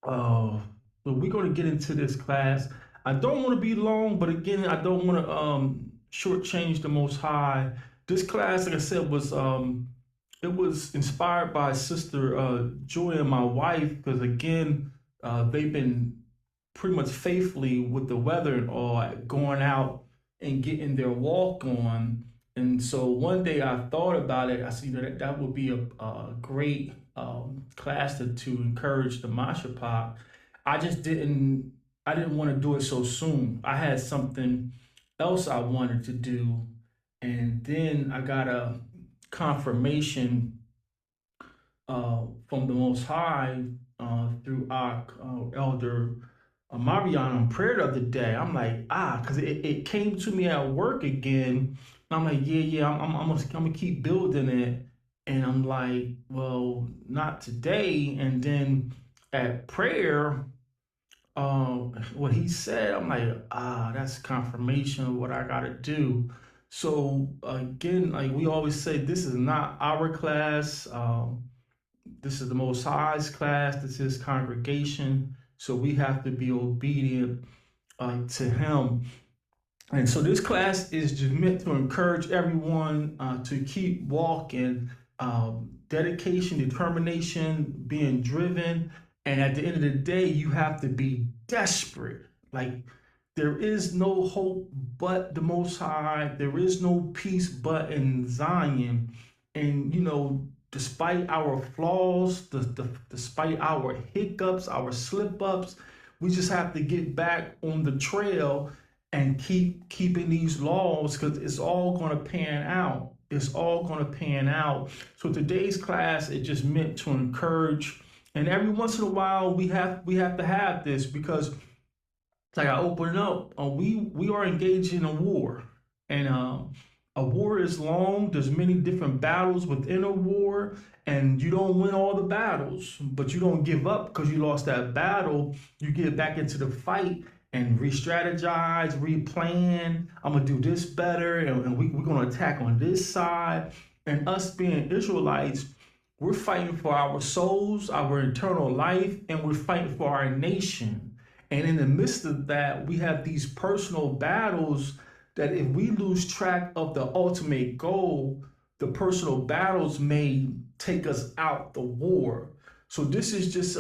Uh, so we're going to get into this class. I don't want to be long, but again, I don't want to shortchange the Most High. This class, like I said, was it was inspired by Sister Joy and my wife, because again, they've been pretty much faithfully with the weather and all, going out and getting their walk on. And so one day I thought about it. I see that that would be a great class to encourage the Mashapach. I just I didn't want to do it so soon. I had something else I wanted to do. And then I got a confirmation from the Most High through our elder Mariana in prayer the other day. I'm like, because it came to me at work again. And I'm like, yeah, I'm gonna keep building it. And I'm like, well, not today. And then at prayer, what he said, I'm like, that's confirmation of what I gotta do. So again, like we always say, this is not our class. This is the Most High's class. This is congregation. So we have to be obedient to Him. And so this class is just meant to encourage everyone to keep walking, dedication, determination, being driven. And at the end of the day, you have to be desperate. Like, there is no hope but the Most High. There is no peace but in Zion. And, despite our flaws, despite our hiccups, our slip ups, we just have to get back on the trail and keeping these laws, because it's all going to pan out. It's all going to pan out. So today's class is just meant to encourage, and every once in a while we have to have this, because like I open up, we are engaged in a war, and a war is long. There's many different battles within a war, and you don't win all the battles, but you don't give up because you lost that battle. You get back into the fight and re-strategize, replan. I'm gonna do this better, and we're gonna attack on this side. And us being Israelites, we're fighting for our souls, our eternal life, and we're fighting for our nation. And in the midst of that, we have these personal battles that if we lose track of the ultimate goal, the personal battles may take us out the war. So this is just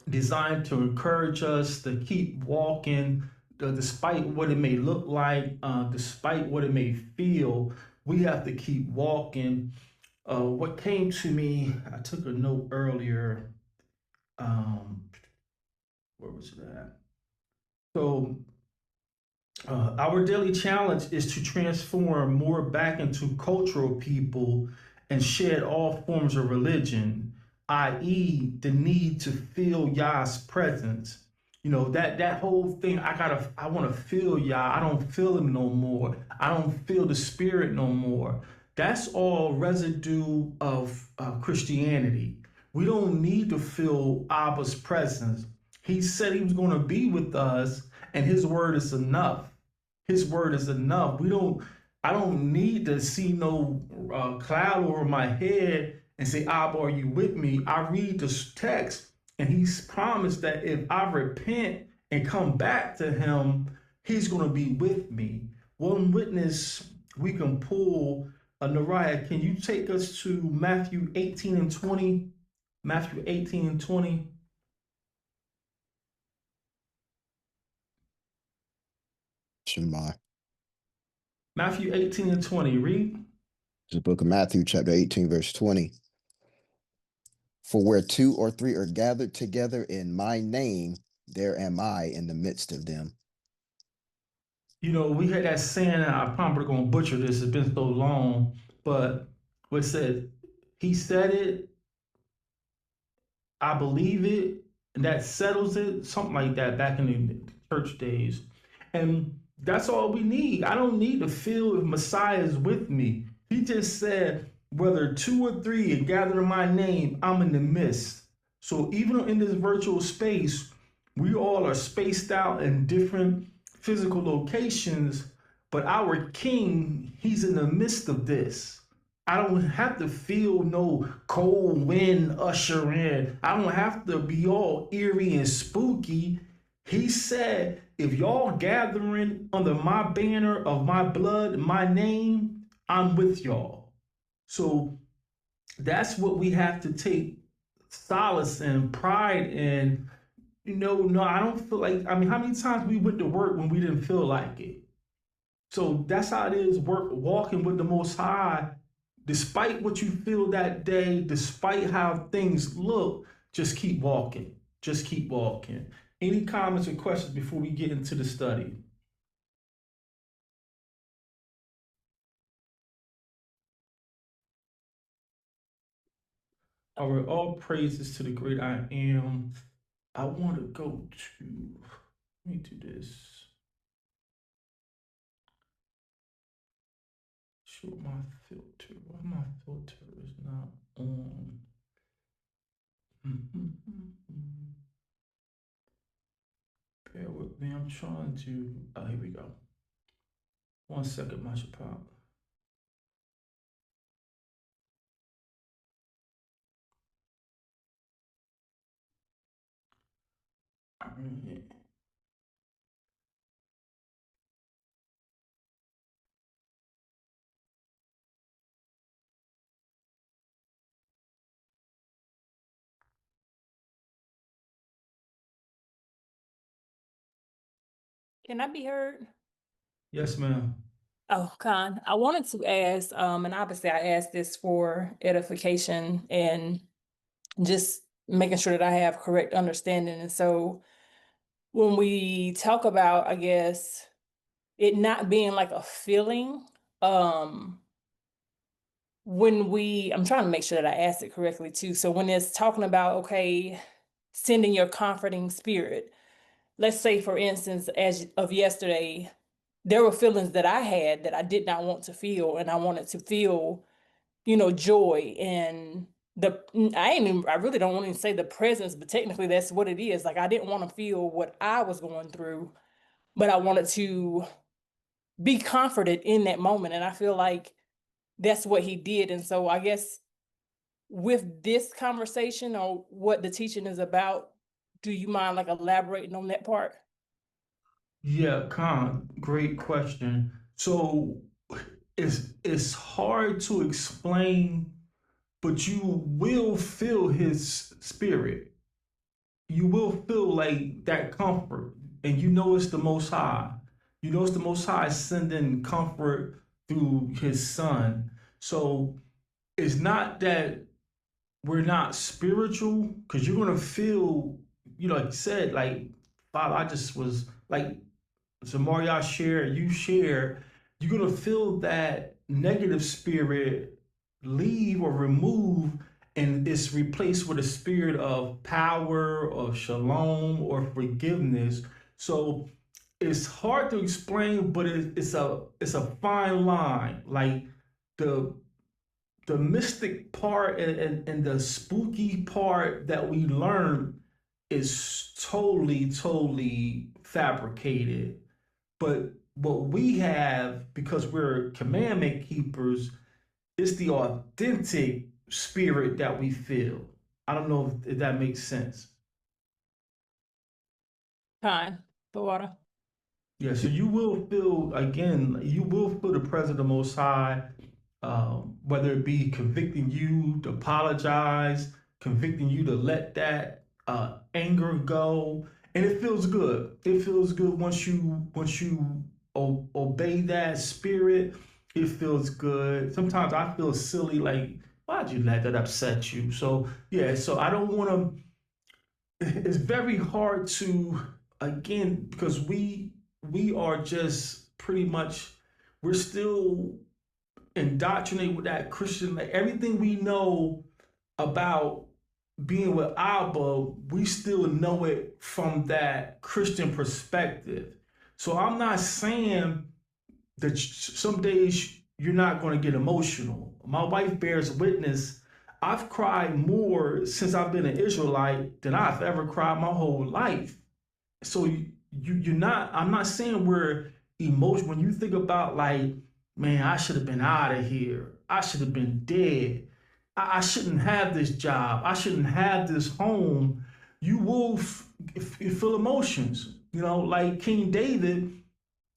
designed to encourage us to keep walking, despite what it may look like, despite what it may feel. We have to keep walking. What came to me, I took a note earlier. Um, where was that? So, our daily challenge is to transform more back into cultural people and shed all forms of religion, i.e., the need to feel Yah's presence. That whole thing. I want to feel Yah. I don't feel him no more. I don't feel the Spirit no more. That's all residue of Christianity. We don't need to feel Abba's presence. He said he was going to be with us, and his word is enough. His word is enough. I don't need to see no cloud over my head and say, Abba, are you with me? I read this text, and he's promised that if I repent and come back to him, he's going to be with me. One witness we can pull. Nariah, can you take us to Matthew 18 and 20? Matthew 18 and 20. Shema. Matthew 18 and 20, read. The book of Matthew, chapter 18, verse 20. For where 2 or 3 are gathered together in my name, there am I in the midst of them. We had that saying, and I'm probably going to butcher this, it's been so long, but what it said, he said it, I believe it, and that settles it, something like that back in the church days. And that's all we need. I don't need to feel if Messiah is with me. He just said, whether 2 or 3 are gathered in my name, I'm in the midst. So even in this virtual space, we all are spaced out in different physical locations, but our King, he's in the midst of this. I don't have to feel no cold wind usher in. I don't have to be all eerie and spooky. He said, if y'all gathering under my banner of my blood, my name, I'm with y'all. So that's what we have to take solace and pride in. No, I don't feel like, I mean, how many times we went to work when we didn't feel like it? So that's how it is walking with the Most High. Despite what you feel that day, despite how things look, just keep walking. Just keep walking. Any comments or questions before we get into the study? All right, all praises to the great I am. I want to go to, let me do this. Show my filter. Why my filter is not on? Bear with me. I'm trying to. Oh, here we go. 1 second, my pop. All right. Can I be heard? Yes, ma'am. Oh, Khan, I wanted to ask, and obviously I asked this for edification and just making sure that I have correct understanding. And so when we talk about, I guess, it not being like a feeling, um, I'm trying to make sure that I asked it correctly too. So when it's talking about, okay, sending your comforting spirit, let's say for instance, as of yesterday, there were feelings that I had that I did not want to feel, and I wanted to feel, joy and I really don't want to say the presence, but technically that's what it is. Like I didn't want to feel what I was going through, but I wanted to be comforted in that moment. And I feel like that's what he did. And so I guess with this conversation or what the teaching is about, do you mind like elaborating on that part? Yeah, Khan, great question. So it's hard to explain, but you will feel his spirit. You will feel like that comfort, and you know it's the Most High. You know it's the Most High sending comfort through His Son. So it's not that we're not spiritual, because you're gonna feel, like you said, like Father, I just was like Zamaria shared, you share, you're gonna feel that negative spirit leave or remove, and it's replaced with a spirit of power, of shalom, or forgiveness. So it's hard to explain, but it's a fine line. Like the the mystic part and the spooky part that we learn is totally fabricated. But what we have, because we're commandment keepers, is the authentic spirit that we feel. I don't know if that makes sense. Fine, the water. Yeah, so you will feel, again, you will feel the presence of the Most High, whether it be convicting you to apologize, convicting you to let that anger go, and it feels good. It feels good once you obey that spirit. It feels good. Sometimes I feel silly, like why'd you let that upset you? So yeah, so I don't want to. It's very hard to, again, because we are just pretty much, we're still indoctrinated with that Christian, like everything we know about being with Abba, we still know it from that Christian perspective. So I'm not saying that some days you're not going to get emotional. My wife bears witness. I've cried more since I've been an Israelite than I've ever cried my whole life. So you're not. I'm not saying we're emotional. When you think about like man, I should have been out of here. I should have been dead. I shouldn't have this job. I shouldn't have this home. You will feel emotions. You know, like King David,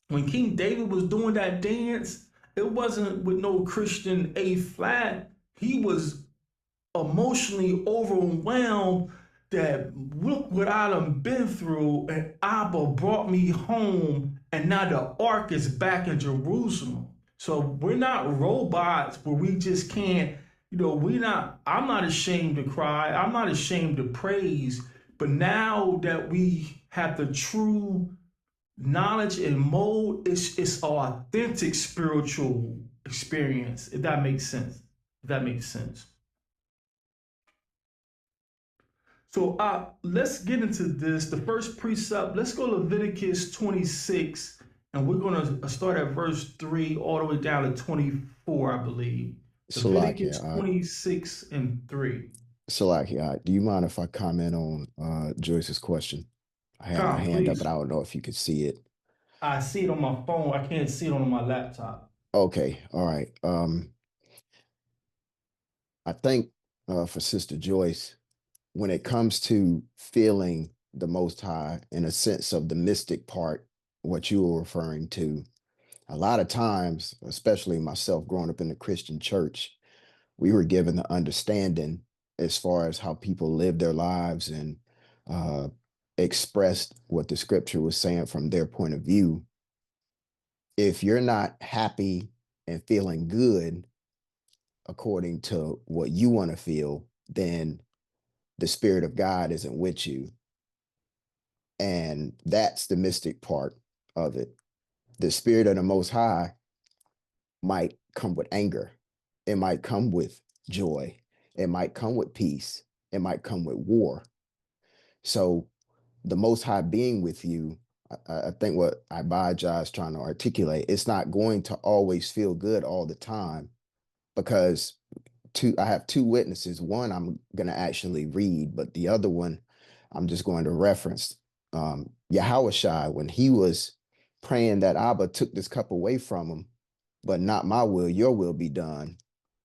when King David was doing that dance, it wasn't with no Christian A flat. He was emotionally overwhelmed that look what I done been through, and Abba brought me home, and now the ark is back in Jerusalem. So we're not robots where we just can't, I'm not ashamed to cry, I'm not ashamed to praise, but now that we have the true knowledge and mode, it's authentic spiritual experience, if that makes sense. If that makes sense. So let's get into this. The first precept, let's go to Leviticus 26, and we're going to start at verse 3 all the way down to 24, I believe. Leviticus Salakia, 26 and 3. Salakia, do you mind if I comment on Joyce's question? I had my Come, hand up, but please. I don't know if you could see it. I see it on my phone. I can't see it on my laptop. Okay, all right. I think for Sister Joyce, when it comes to feeling the Most High in a sense of the mystic part, what you were referring to, a lot of times, especially myself growing up in the Christian church, we were given the understanding as far as how people live their lives and uh, expressed what the scripture was saying from their point of view. If you're not happy and feeling good according to what you want to feel, then the Spirit of God isn't with you. And that's the mystic part of it. The Spirit of the Most High might come with anger, it might come with joy, it might come with peace, it might come with war. So the Most High being with you, I think what ABA YAH is trying to articulate, it's not going to always feel good all the time, because I have two witnesses. One I'm going to actually read, but the other one I'm just going to reference. Yahawashai, when he was praying that Abba took this cup away from him, but not my will, your will be done.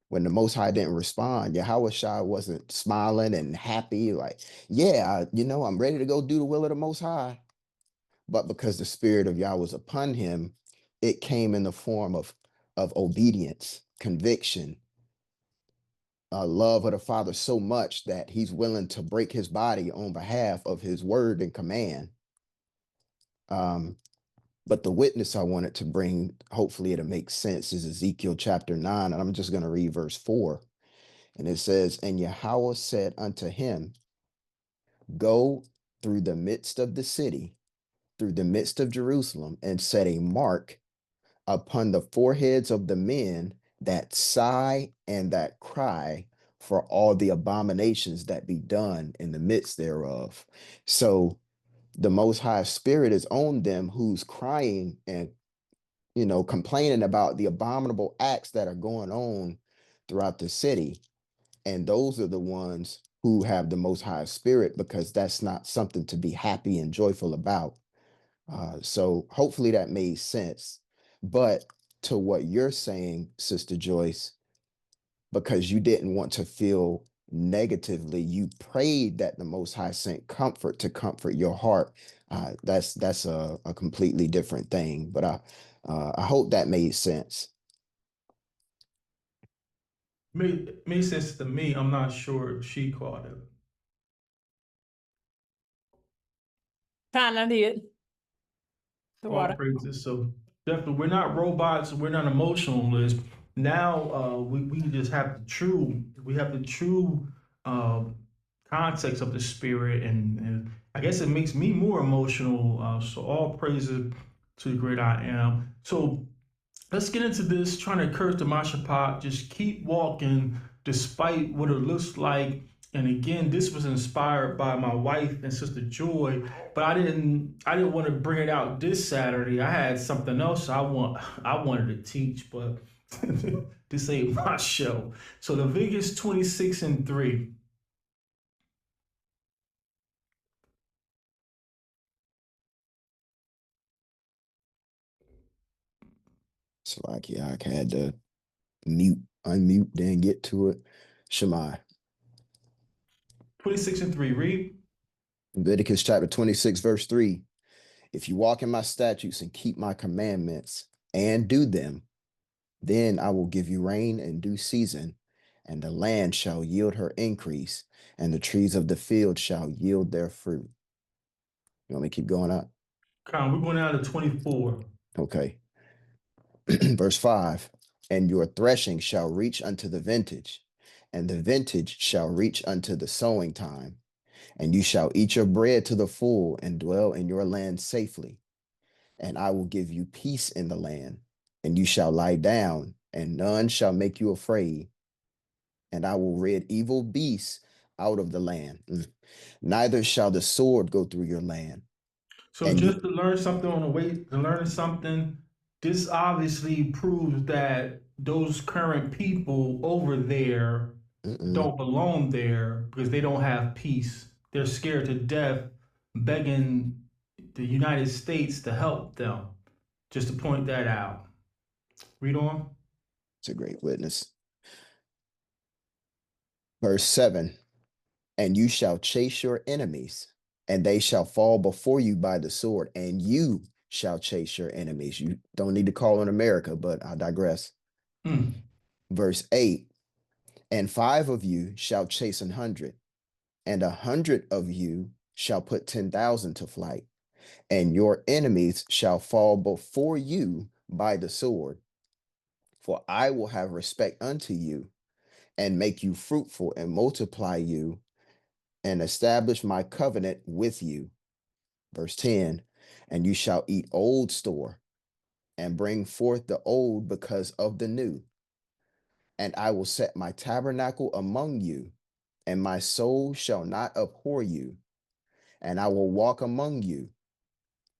When the Most High didn't respond, Yahawashai wasn't smiling and happy, like, yeah, I'm ready to go do the will of the Most High. But because the Spirit of Yah was upon him, it came in the form of obedience, conviction, love of the Father so much that he's willing to break his body on behalf of his word and command. But the witness I wanted to bring, hopefully it'll make sense, is Ezekiel chapter 9, and I'm just going to read verse 4. And it says, "And Yahweh said unto him, Go through the midst of the city, through the midst of Jerusalem, and set a mark upon the foreheads of the men that sigh and that cry for all the abominations that be done in the midst thereof." So the Most High Spirit is on them who's crying and complaining about the abominable acts that are going on throughout the city. And those are the ones who have the Most High Spirit, because that's not something to be happy and joyful about. So hopefully that made sense. But to what you're saying, Sister Joyce, because you didn't want to feel negatively, you prayed that the Most High sent comfort to comfort your heart. That's a completely different thing. But I hope that made sense. Made sense to me. I'm not sure if she caught it. Kind of did. The All water. praises. So definitely, we're not robots. We're not emotionalists. Now we just have the true uh, context of the spirit, and I guess it makes me more emotional. So all praises to the great I am. So let's get into this. Trying to encourage the Mashapot, just keep walking despite what it looks like. And again, this was inspired by my wife and sister Joy, but I didn't want to bring it out this Saturday. I had something else I wanted to teach, but this ain't my show. So Leviticus 26 and 3. It's like, yeah, I had to unmute, then get to it. Shema. 26:3, read. Leviticus chapter 26, verse 3. If you walk in my statutes and keep my commandments and do them, then I will give you rain in due season, and the land shall yield her increase, and the trees of the field shall yield their fruit. You want me to keep going up? We're going down to 24. Okay. Verse 5. And your threshing shall reach unto the vintage, and the vintage shall reach unto the sowing time, and you shall eat your bread to the full and dwell in your land safely. And I will give you peace in the land, and you shall lie down, and none shall make you afraid. And I will rid evil beasts out of the land. Neither shall the sword go through your land. So And just you, to learn something on the way to learning something, this obviously proves that those current people over there don't belong there because they don't have peace. They're scared to death, begging the United States to help them. Just to point that out. Read on. it's a great witness. Verse 7. And you shall chase your enemies, and they shall fall before you by the sword, and you shall chase your enemies. You don't need to call on America, but I digress. Verse 8. And 5 of you shall chase 100, and 100 of you shall put 10,000 to flight, and your enemies shall fall before you by the sword. For I will have respect unto you, and make you fruitful, and multiply you, and establish my covenant with you. Verse 10. And you shall eat old store, and bring forth the old because of the new. And I will set my tabernacle among you, and my soul shall not abhor you. And I will walk among you,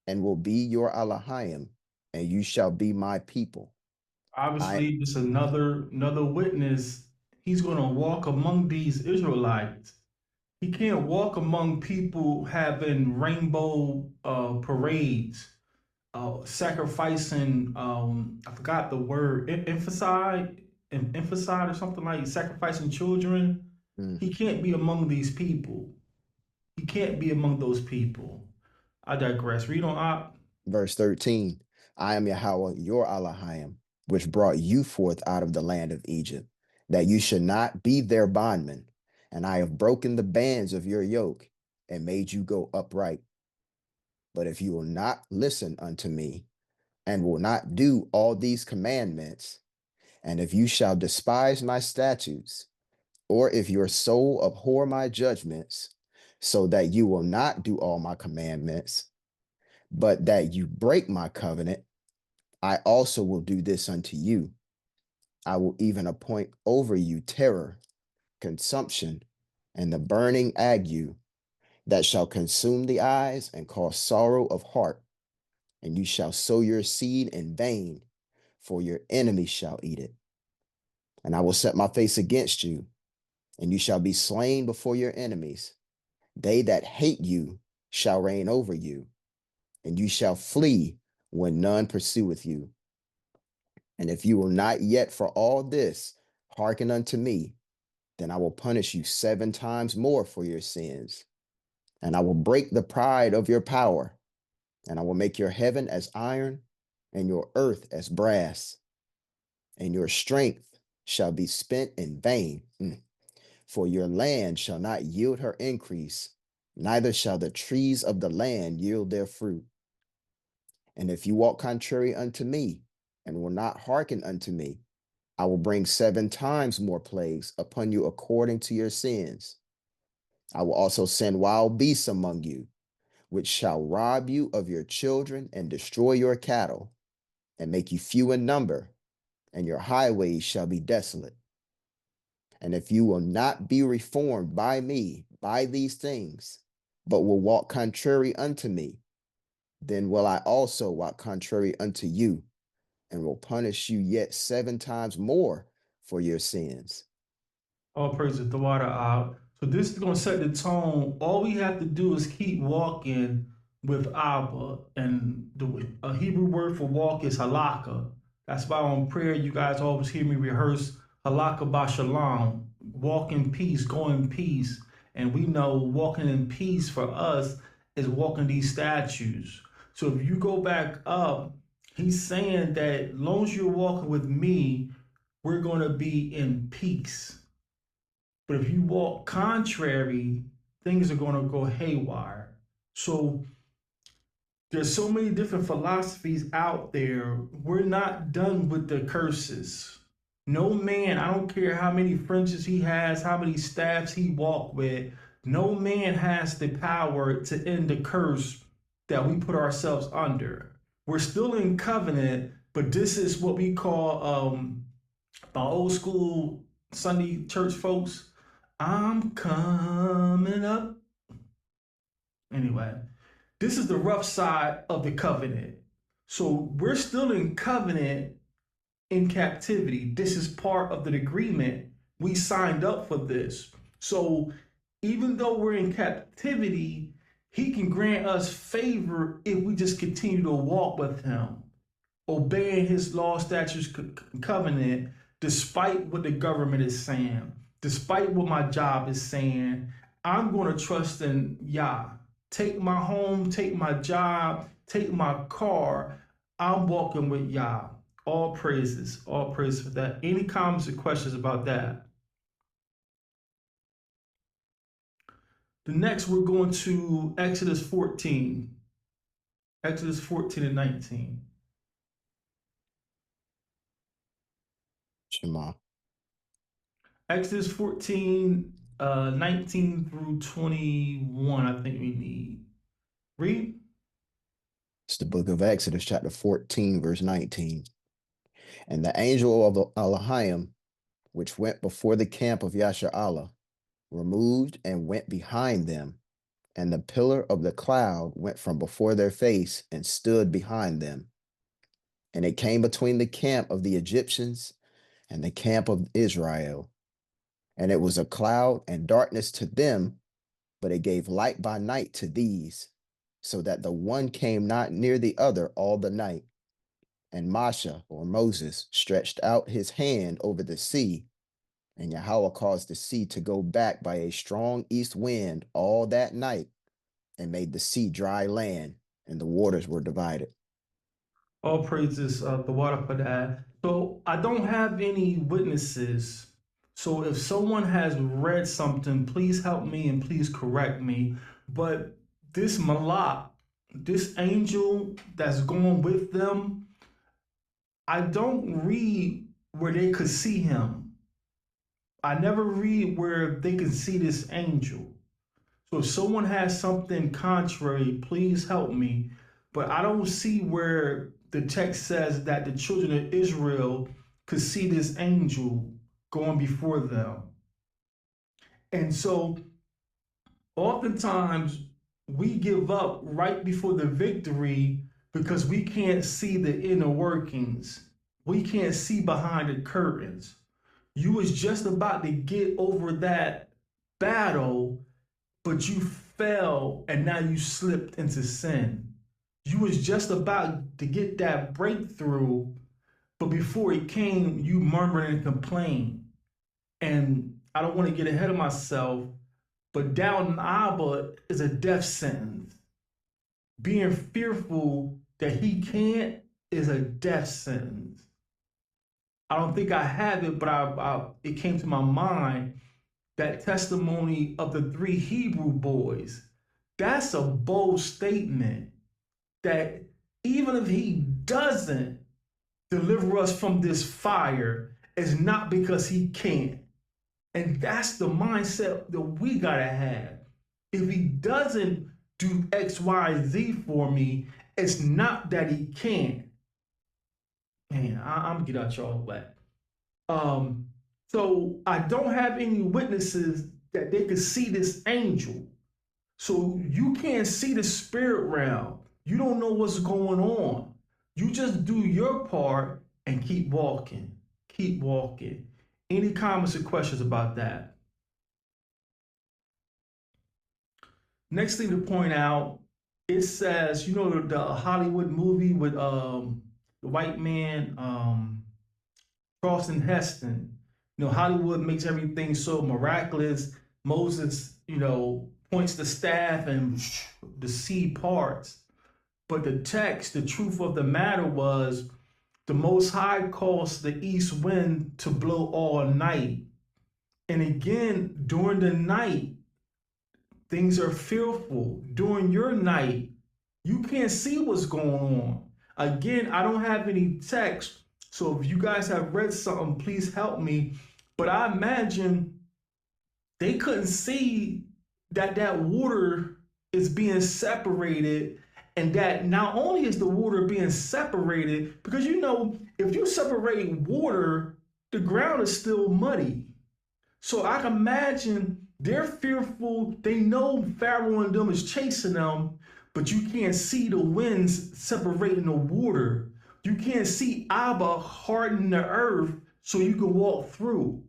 and will be your Elohim, and you shall be my people. Obviously, just another witness. He's going to walk among these Israelites. He can't walk among people having rainbow parades, sacrificing. I forgot the word. Emphasized or something like sacrificing children. Mm. He can't be among these people. He can't be among those people. I digress. Read on up. Verse 13. I am Yahweh, your Elohim, which brought you forth out of the land of Egypt, that you should not be their bondmen. And I have broken the bands of your yoke and made you go upright. But if you will not listen unto me and will not do all these commandments, and if you shall despise my statutes, or if your soul abhor my judgments, so that you will not do all my commandments, but that you break my covenant, I also will do this unto you. I will even appoint over you terror, consumption, and the burning ague that shall consume the eyes and cause sorrow of heart. And you shall sow your seed in vain, for your enemies shall eat it. And I will set my face against you, and you shall be slain before your enemies. They that hate you shall reign over you, and you shall flee when none pursueth you. And if you will not yet for all this hearken unto me, then I will punish you 7 times more for your sins. And I will break the pride of your power, and I will make your heaven as iron and your earth as brass, and your strength shall be spent in vain. For your land shall not yield her increase, neither shall the trees of the land yield their fruit. And if you walk contrary unto me, and will not hearken unto me, I will bring 7 times more plagues upon you according to your sins. I will also send wild beasts among you, which shall rob you of your children and destroy your cattle, and make you few in number, and your highways shall be desolate. And if you will not be reformed by me by these things, but will walk contrary unto me, then will I also walk contrary unto you, and will punish you yet 7 times more for your sins. All praises the water out. So this is going to set the tone. All we have to do is keep walking with Abba, and the Hebrew word for walk is halakha. That's why on prayer, you guys always hear me rehearse Halakha Bashalom, walk in peace, go in peace. And we know walking in peace for us is walking these statutes. So if you go back up, he's saying that as long as you're walking with me, we're going to be in peace. But if you walk contrary, things are going to go haywire. So there's so many different philosophies out there. We're not done with the curses. No man, I don't care how many fringes he has, how many staffs he walked with, no man has the power to end the curse that we put ourselves under. We're still in covenant, but this is what we call my old school Sunday church folks. I'm coming up. Anyway, this is the rough side of the covenant. So we're still in covenant in captivity. This is part of the agreement. We signed up for this. So even though we're in captivity, he can grant us favor if we just continue to walk with him, obeying his law, statutes, covenant, despite what the government is saying, despite what my job is saying. I'm going to trust in Yah. Take my home, take my job, take my car. I'm walking with Yah. All praises for that. Any comments or questions about that? The next, we're going to Exodus 14. Exodus 14 and 19. Shema. Exodus 14, 19 through 21, I think we need. Read. It's the book of Exodus, chapter 14, verse 19. And the angel of Elohim, which went before the camp of Yahsharahla, removed and went behind them, and the pillar of the cloud went from before their face and stood behind them. And it came between the camp of the Egyptians and the camp of Israel. And it was a cloud and darkness to them, but it gave light by night to these, so that the one came not near the other all the night. And Moshe, or Moses, stretched out his hand over the sea, and Yahweh caused the sea to go back by a strong east wind all that night, and made the sea dry land, and the waters were divided. All praises, the water for that. So I don't have any witnesses. So if someone has read something, please help me and please correct me. But this Malak, this angel that's going with them, I don't read where they could see him. I never read where they can see this angel. So if someone has something contrary, please help me. But I don't see where the text says that the children of Israel could see this angel going before them. And so oftentimes we give up right before the victory because we can't see the inner workings. We can't see behind the curtains. You was just about to get over that battle, but you fell and now you slipped into sin. You was just about to get that breakthrough, but before it came, you murmured and complained. And I don't want to get ahead of myself, but doubting Abba is a death sentence. Being fearful that he can't is a death sentence. I don't think I have it, but it came to my mind, that testimony of the 3 Hebrew boys. That's a bold statement, that even if he doesn't deliver us from this fire, it's not because he can't. And that's the mindset that we gotta have. If he doesn't do X, Y, Z for me, it's not that he can't. Man, I'm gonna get out y'all wet. So I don't have any witnesses that they could see this angel. So you can't see the spirit realm. You don't know what's going on. You just do your part and keep walking. Keep walking. Any comments or questions about that? Next thing to point out, it says, you know, the Hollywood movie with the white man, Charleston Heston. Hollywood makes everything so miraculous. Moses, points the staff and the sea parts. But the text, the truth of the matter was, the Most High caused the east wind to blow all night. And again, during the night, things are fearful. During your night, you can't see what's going on. Again, I don't have any text, so if you guys have read something, please help me. But I imagine they couldn't see that water is being separated, and that not only is the water being separated, because if you separate water, the ground is still muddy. So I can imagine they're fearful. They know Pharaoh and them is chasing them, but you can't see the winds separating the water. You can't see Abba harden the earth so you can walk through.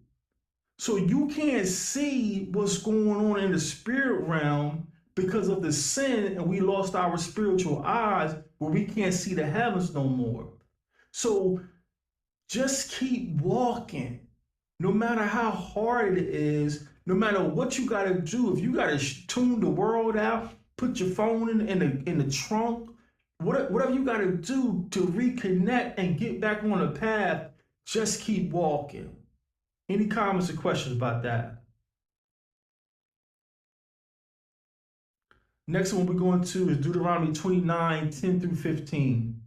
So you can't see what's going on in the spirit realm because of the sin, and we lost our spiritual eyes where we can't see the heavens no more. So just keep walking. No matter how hard it is, no matter what you got to do, if you got to tune the world out, put your phone in the trunk, whatever you got to do to reconnect and get back on the path, just keep walking. Any comments or questions about that? Next one we're going to is Deuteronomy 29, 10 through 15.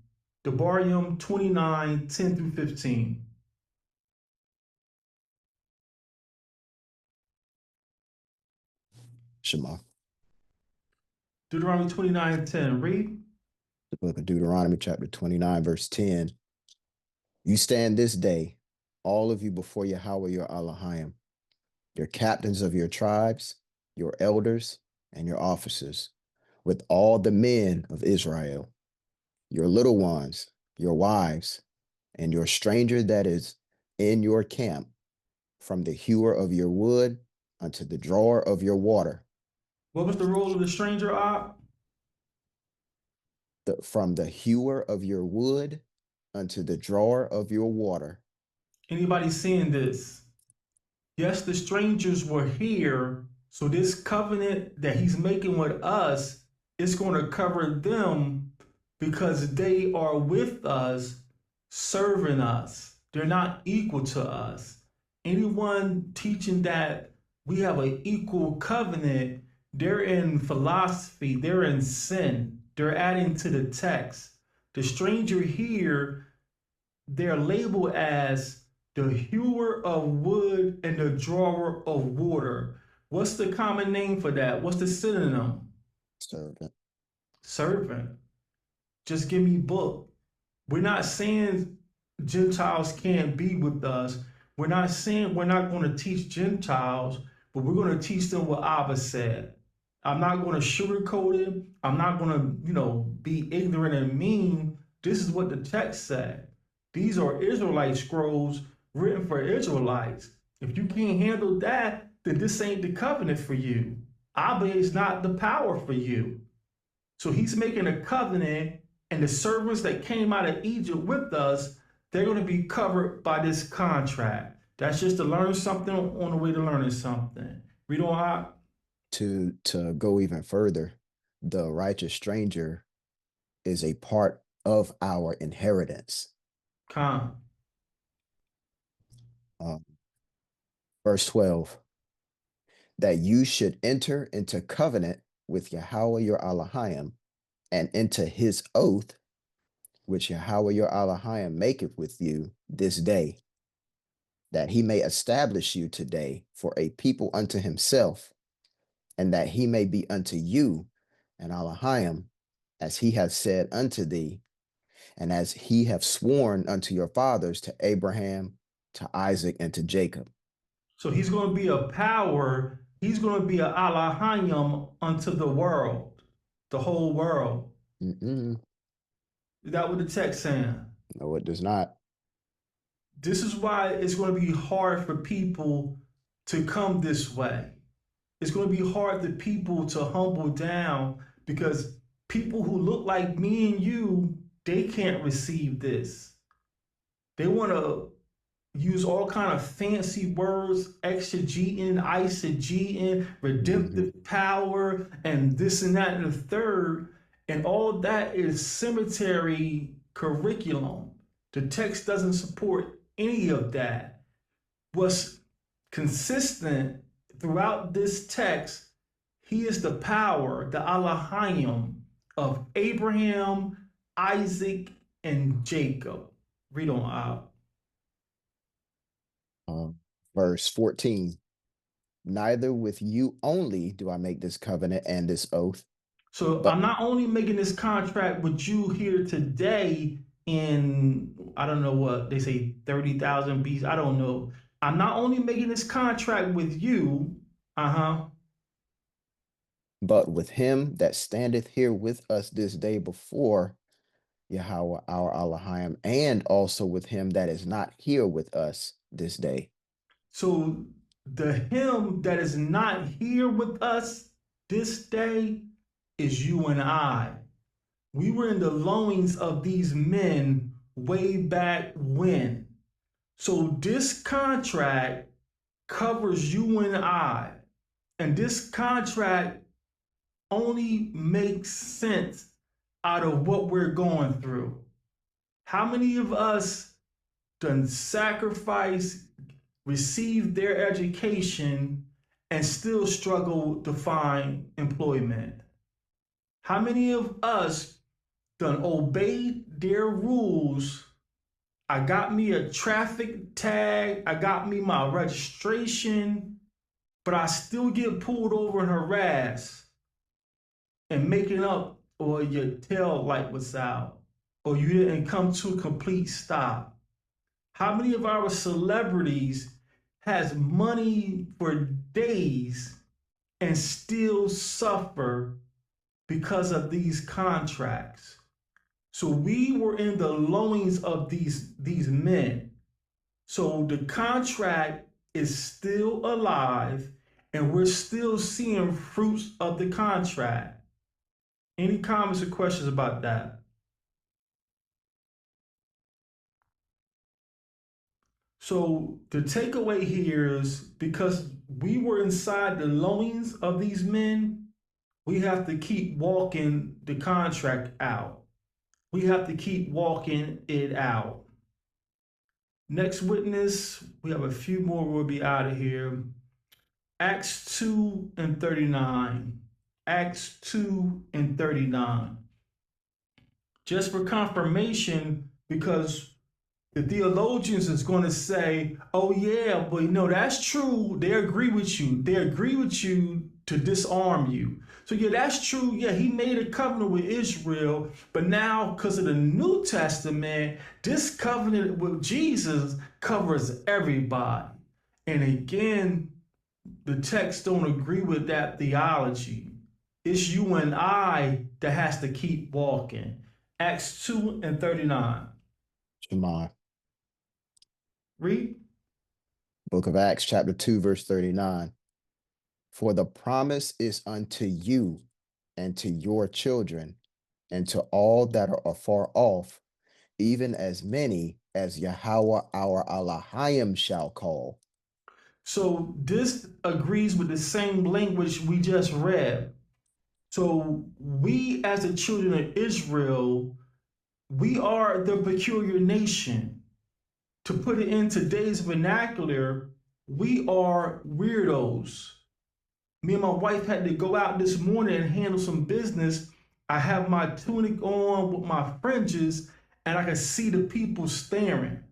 Devarim 29, 10 through 15. Shema. Deuteronomy 29, 10. Read. The book of Deuteronomy, chapter 29, verse 10. You stand this day, all of you, before Yahweh your Elohim, your captains of your tribes, your elders, and your officers, with all the men of Israel, your little ones, your wives, and your stranger that is in your camp, from the hewer of your wood unto the drawer of your water. What was the role of the stranger, Op? From the hewer of your wood unto the drawer of your water. Anybody seeing this? Yes, the strangers were here, so this covenant that he's making with us is going to cover them because they are with us, serving us. They're not equal to us. Anyone teaching that we have an equal covenant, they're in philosophy, they're in sin, they're adding to the text. The stranger here, they're labeled as the hewer of wood and the drawer of water. What's the common name for that? What's the synonym? Servant. Servant. Just give me book. We're not saying Gentiles can't be with us. We're not saying we're not going to teach Gentiles, but we're going to teach them what Abba said. I'm not going to sugarcoat it. I'm not going to, be ignorant and mean. This is what the text said. These are Israelite scrolls written for Israelites. If you can't handle that, then this ain't the covenant for you. Abba is not the power for you. So he's making a covenant, and the servants that came out of Egypt with us, they're going to be covered by this contract. That's just to learn something on the way to learning something. Read on out. To go even further, the righteous stranger is a part of our inheritance. Verse 12, that you should enter into covenant with Yahweh your Elohim, and into his oath, which Yahweh your Elohim maketh with you this day, that he may establish you today for a people unto himself, and that he may be unto you an Elohim, as he hath said unto thee, and as he hath sworn unto your fathers, to Abraham, to Isaac, and to Jacob. So he's going to be a power. He's going to be an Elohim unto the world, the whole world. Mm-mm. Is that what the text saying? No, it does not. This is why it's going to be hard for people to come this way. It's going to be hard for people to humble down, because people who look like me and you, they can't receive this. They want to use all kind of fancy words, exegeting, eisegeting, redemptive power, and this and that and the third. And all that is cemetery curriculum. The text doesn't support any of that. What's consistent throughout this text, he is the power, the Elohim of Abraham, Isaac, and Jacob. Read on out. Verse 14. Neither with you only do I make this covenant and this oath. So but I'm not only making this contract with you here today in, I don't know what they say, 30,000 BC. I don't know. I'm not only making this contract with you, but with him that standeth here with us this day before Yahweh our Elohim, and also with him that is not here with us this day. So the him that is not here with us this day is you and I. We were in the loins of these men way back when. So this contract covers you and I. And this contract only makes sense out of what we're going through. How many of us done sacrifice, received their education, and still struggle to find employment? How many of us done obeyed their rules? I got me a traffic tag, I got me my registration, but I still get pulled over and harassed and making up, or your tail light was out, or you didn't come to a complete stop. How many of our celebrities has money for days and still suffer because of these contracts? So we were in the loins of these men. So the contract is still alive and we're still seeing fruits of the contract. Any comments or questions about that? So the takeaway here is, because we were inside the loins of these men, we have to keep walking the contract out. We have to keep walking it out. Next witness, we have a few more, we'll be out of here. Acts 2 and 39. Acts 2 and 39. Just for confirmation, because the theologians is going to say, oh yeah, but no, that's true. They agree with you. They agree with you to disarm you. So yeah, that's true. Yeah, he made a covenant with Israel, but now because of the New Testament, this covenant with Jesus covers everybody. And again, the text don't agree with that theology. It's you and I that has to keep walking. Acts 2 and 39. Shema. Read. Book of Acts, chapter 2, verse 39. For the promise is unto you and to your children and to all that are afar off, even as many as Yahweh our Elohim shall call. So this agrees with the same language we just read. So we, as the children of Israel, we are the peculiar nation. To put it in today's vernacular, we are weirdos. Me and my wife had to go out this morning and handle some business. I have my tunic on with my fringes, and I can see the people staring.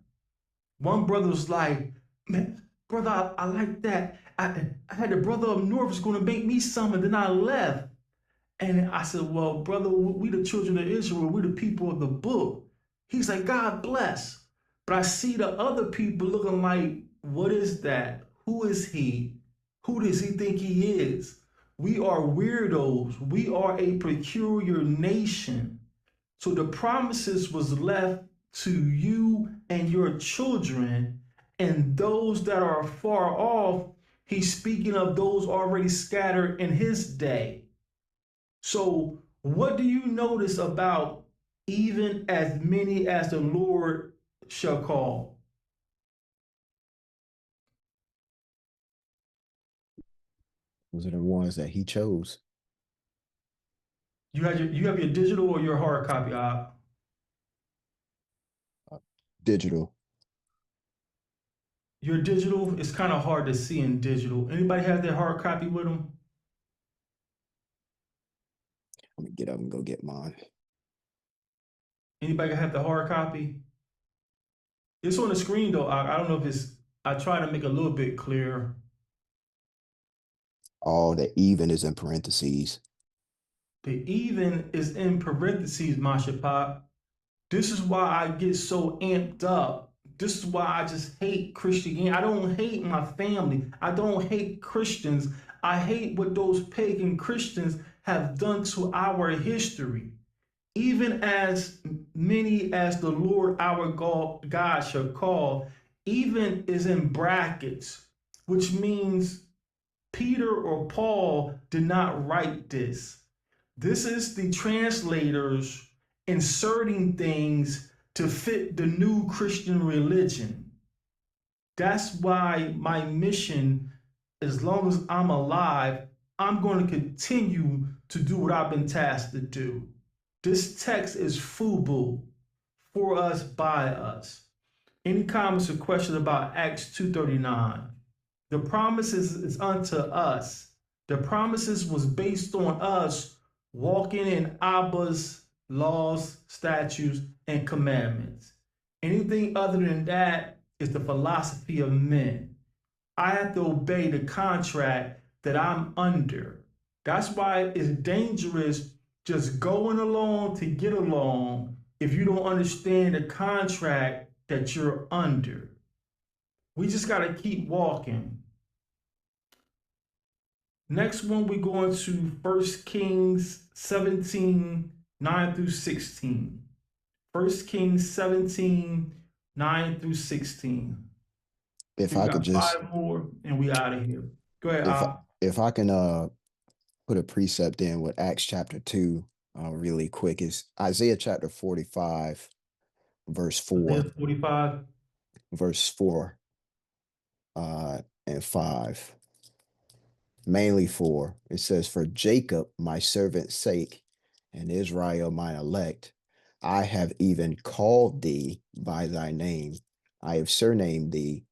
One brother was like, man, brother, I like that. I had the brother up north was going to make me some, and then I left. And I said, well, brother, we the children of Israel. We the people of the book. He's like, God bless. But I see the other people looking like, what is that? Who is he? Who does he think he is? We are weirdos. We are a peculiar nation. So the promises was left to you and your children, and those that are far off, he's speaking of those already scattered in his day. So what do you notice about even as many as the Lord shall call. Those are the ones that he chose. You have your digital or your hard copy, Digital. Your digital is kind of hard to see in digital. Anybody have their hard copy with them? Let me get up and go get mine. Anybody have the hard copy? It's on the screen though. I don't know if it's. I try to make it a little bit clearer. All the even is in parentheses. The even is in parentheses, Mashapat. This is why I get so amped up. This is why I just hate Christianity. I don't hate my family. I don't hate Christians. I hate what those pagan Christians have done to our history. Even as many as the Lord our God shall call, even is in brackets, which means Peter or Paul did not write this. This is the translators inserting things to fit the new Christian religion. That's why my mission, as long as I'm alive, I'm going to continue to do what I've been tasked to do. This text is FUBU, for us, by us. Any comments or questions about Acts 2:39? The promises is unto us. The promises was based on us walking in Abba's laws, statutes, and commandments. Anything other than that is the philosophy of men. I have to obey the contract that I'm under. That's why it's dangerous just going along to get along if you don't understand the contract that you're under. We just got to keep walking. Next one, we go into 1 Kings 17, 9 through 16. 1 Kings 17, 9 through 16. If We I got could just, 5 more and we out of here. Go ahead, if Al. if I can put a precept in with Acts chapter 2 really quick, is Isaiah chapter 45, verse 4, 45. verse 4 and 5. Mainly 4. It says, "For Jacob my servant's sake, and Israel mine elect, I have even called thee by thy name. I have surnamed thee,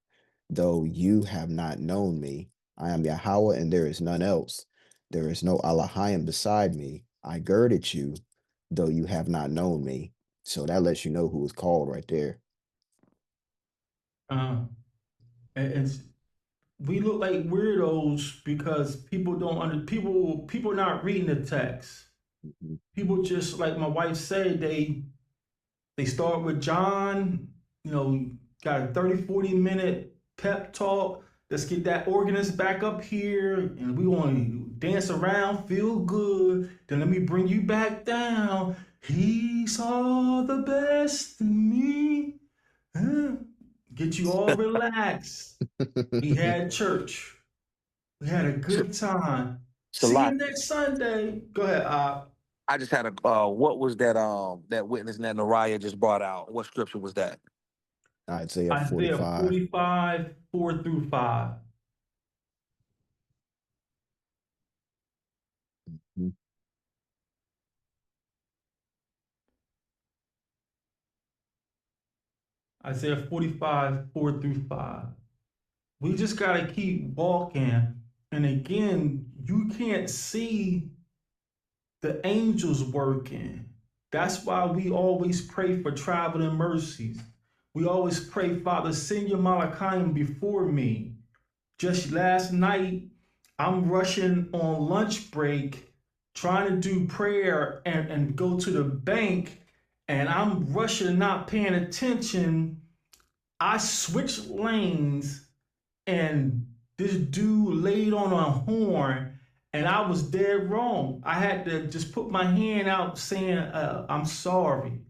though you have not known me. I am Yahweh, and there is none else. There is no Elohim beside me. I girded you, though you have not known me." So that lets you know who was called right there. And we look like weirdos because people not reading the text. Mhm. People just, like my wife said, they start with John, got a 30-40 minute pep talk. Let's get that organist back up here and we want to dance around, feel good. Then let me bring you back down. He saw the best in me. Get you all relaxed. We had church. We had a good time. See you Salaki. next Sunday. Go ahead, I just had what was that that witness that Nariah just brought out? What scripture was that? Isaiah Isaiah 45. 45, 4 through 5. Mhm. Isaiah 45, 4 through 5. We just got to keep walking. And again, you can't see the angels working. That's why we always pray for traveling mercies. We always pray, Father, send your Malachim before me. Just last night, I'm rushing on lunch break, trying to do prayer and go to the bank, and I'm rushing, not paying attention. I switched lanes and this dude laid on a horn and I was dead wrong. I had to just put my hand out saying, I'm sorry.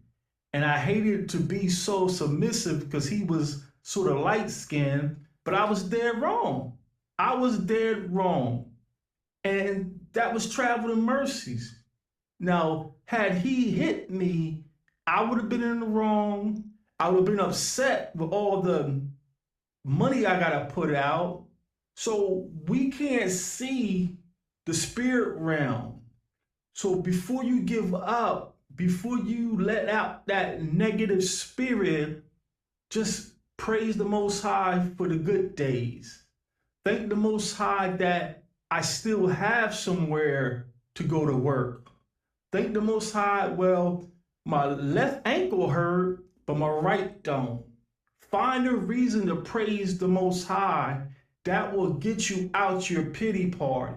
And I hated to be so submissive because he was sort of light skinned, but I was dead wrong. I was dead wrong. And that was traveling mercies. Now, had he hit me I would have been in the wrong. I would have been upset with all the money I got to put out. So we can't see the spirit realm. So before you give up, before you let out that negative spirit, just praise the Most High for the good days. Thank the Most High that I still have somewhere to go to work. Thank the Most High, well, my left ankle hurt, but my right don't. Find a reason to praise the Most High that will get you out your pity party.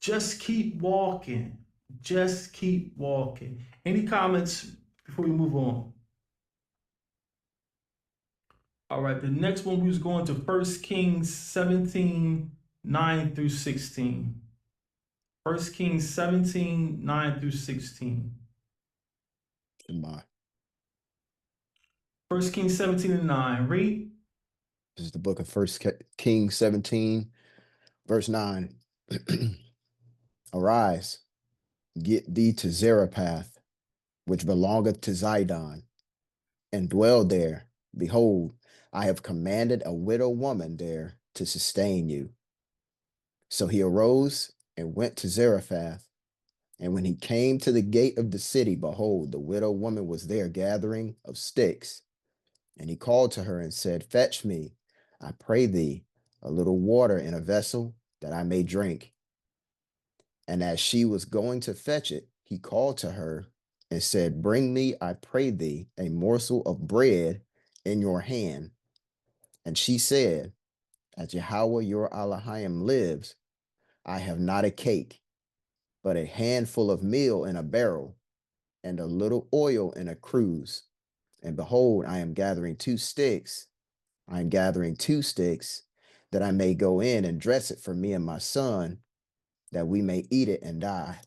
Just keep walking. Just keep walking. Any comments before we move on? All right, the next one we was going to 1 Kings 17, 9 through 16. 1 Kings 17, 9 through 16. Shema. 1 Kings 17 and 9. Read. This is the book of 1 Kings 17, verse 9. Arise, get thee to Zarephath, which belongeth to Zidon, and dwell there. Behold, I have commanded a widow woman there to sustain you. So he arose and went to Zarephath. And when he came to the gate of the city, behold, the widow woman was there gathering of sticks. And he called to her and said, Fetch me, I pray thee, a little water in a vessel, that I may drink. And as she was going to fetch it, he called to her and said, Bring me, I pray thee, a morsel of bread in your hand. And she said, As Yahweh your Elohim lives, I have not a cake, but a handful of meal in a barrel, and a little oil in a cruse. And behold, I am gathering 2 sticks. I am gathering 2 sticks, that I may go in and dress it for me and my son, that we may eat it and die.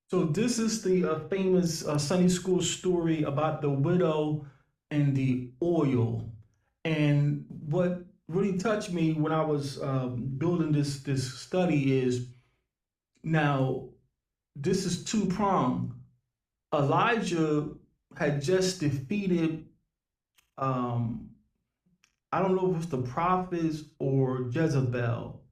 So this is the famous Sunday school story about the widow and the oil. And what really touched me when I was building this study is, now this is two-pronged. Elijah had just defeated, I don't know if it's the prophets or Jezebel,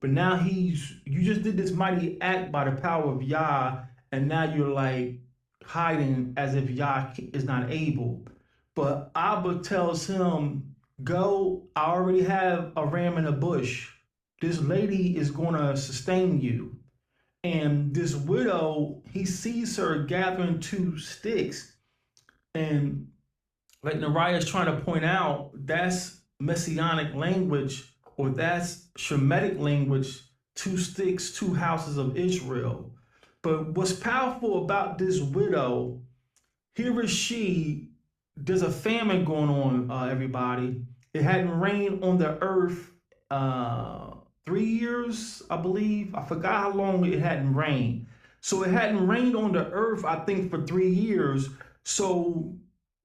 but now you just did this mighty act by the power of Yah, and now you're like hiding as if Yah is not able. But Abba tells him, go, I already have a ram in a bush. This lady is going to sustain you. And this widow, he sees her gathering 2 sticks. And like Nariah is trying to point out, that's messianic language, or that's Shemitic language, 2 sticks, 2 houses of Israel. But what's powerful about this widow, here is she, there's a famine going on, everybody. It hadn't rained on the earth 3 years, I believe. I forgot how long it hadn't rained. So it hadn't rained on the earth, I think, for 3 years. So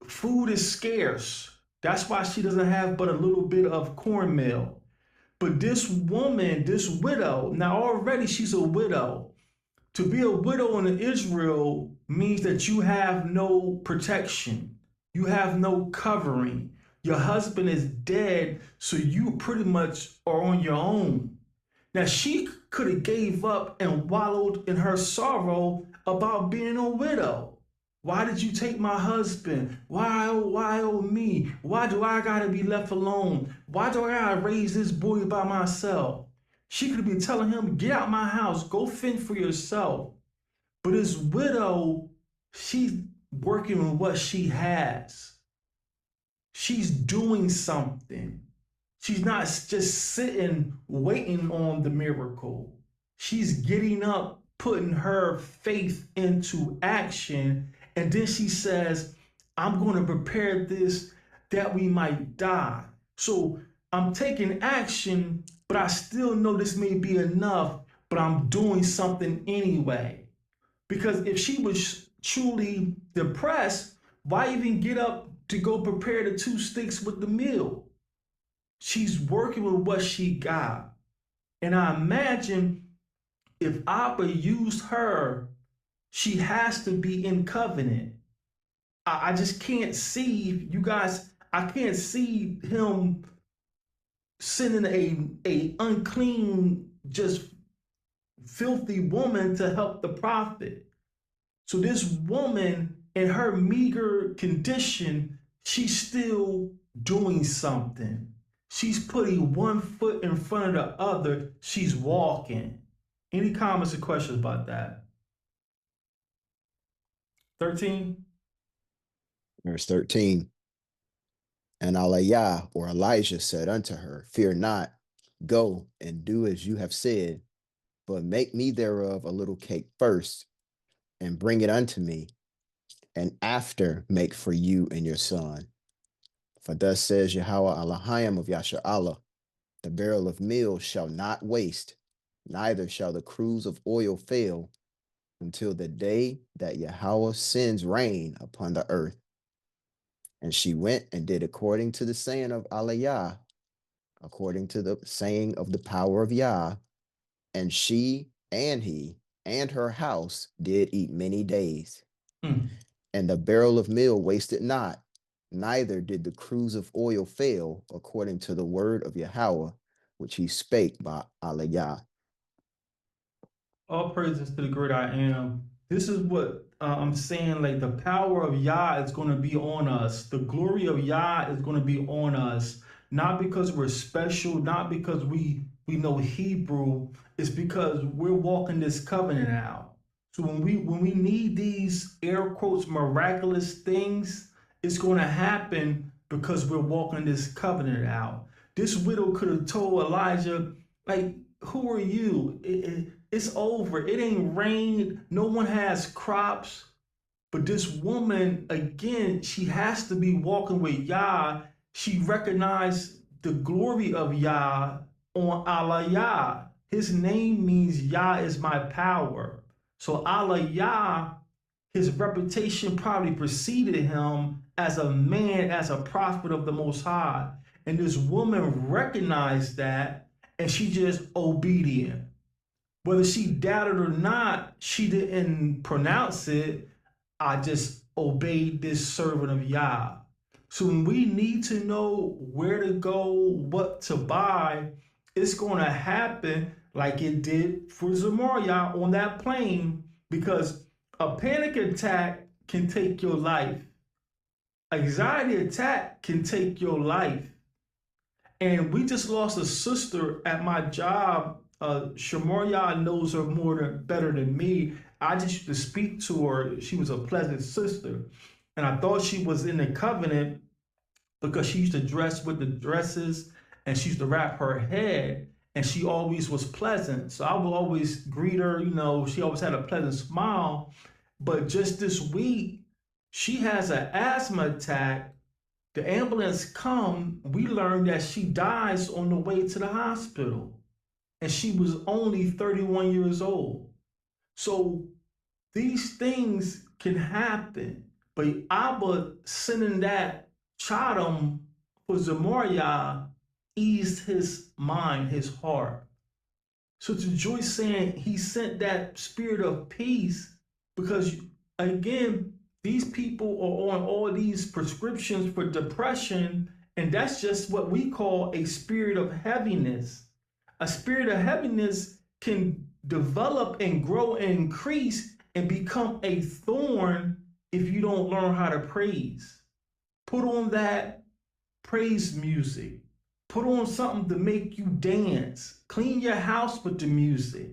food is scarce. That's why she doesn't have but a little bit of cornmeal. But this woman, this widow, now already she's a widow. To be a widow in Israel means that you have no protection. You have no covering. Your husband is dead, so you pretty much are on your own. Now she could have gave up and wallowed in her sorrow about being a widow. Why did you take my husband? Why oh me? Why do I gotta be left alone? Why do I gotta raise this boy by myself? She could be telling him, get out my house, go fend for yourself. But this widow, she's working with what she has. She's doing something. She's not just sitting waiting on the miracle. She's getting up, putting her faith into action. And then she says, I'm going to prepare this that we might die. So I'm taking action, but I still know this may be enough, but I'm doing something anyway. Because if she was truly depressed, why even get up to go prepare the 2 sticks with the meal? She's working with what she got. And I imagine if Abba used her, she has to be in covenant. I just can't see you guys. I can't see him sending a unclean, just filthy woman to help the prophet. So this woman, in her meager condition, she's still doing something. She's putting one foot in front of the other. She's walking. Any comments or questions about that? 13. Verse 13. And ABA YAH, or Elijah, said unto her, Fear not, go and do as you have said, but make me thereof a little cake first, and bring it unto me, and after make for you and your son. For thus says Yahweh Elohim of Yahsharahla, the barrel of meal shall not waste, neither shall the cruse of oil fail, until the day that Yahweh sends rain upon the earth. And she went and did according to the saying of ABA YAH, according to the saying of the power of Yah, and she and he and her house did eat many days. Mm. And the barrel of meal wasted not, neither did the cruse of oil fail, according to the word of Yahweh, which he spake by ABA YAH. All praises to the great I am. This is what I'm saying. Like the power of Yah is going to be on us. The glory of Yah is going to be on us. Not because we're special, not because we know Hebrew. It's because we're walking this covenant out. So when we need these air quotes miraculous things, it's going to happen because we're walking this covenant out. This widow could have told Elijah, like, who are you? It's over. It ain't rained. No one has crops. But this woman, again, she has to be walking with Yah. She recognized the glory of Yah on ABA YAH. His name means Yah is my power. So ABA YAH, his reputation probably preceded him as a man, as a prophet of the Most High. And this woman recognized that, and she just obedient. Whether she doubted or not, she didn't pronounce it. I just obeyed this servant of Yah. So when we need to know where to go, what to buy, it's going to happen like it did for Zamariah on that plane, because a panic attack can take your life. Anxiety attack can take your life. And we just lost a sister at my job. Shamaria knows her better than me. I just used to speak to her. She was a pleasant sister. And I thought she was in the covenant because she used to dress with the dresses and she used to wrap her head, and she always was pleasant. So I would always greet her, she always had a pleasant smile. But just this week, she has an asthma attack. The ambulance come, we learned that she dies on the way to the hospital. And she was only 31 years old. So these things can happen. But Abba sending that Chadam for Zamariah eased his mind, his heart. So to Joyce saying he sent that spirit of peace, because again, these people are on all these prescriptions for depression, and that's just what we call a spirit of heaviness. A spirit of heaviness can develop and grow and increase and become a thorn if you don't learn how to praise. Put on that praise music. Put on something to make you dance. Clean your house with the music.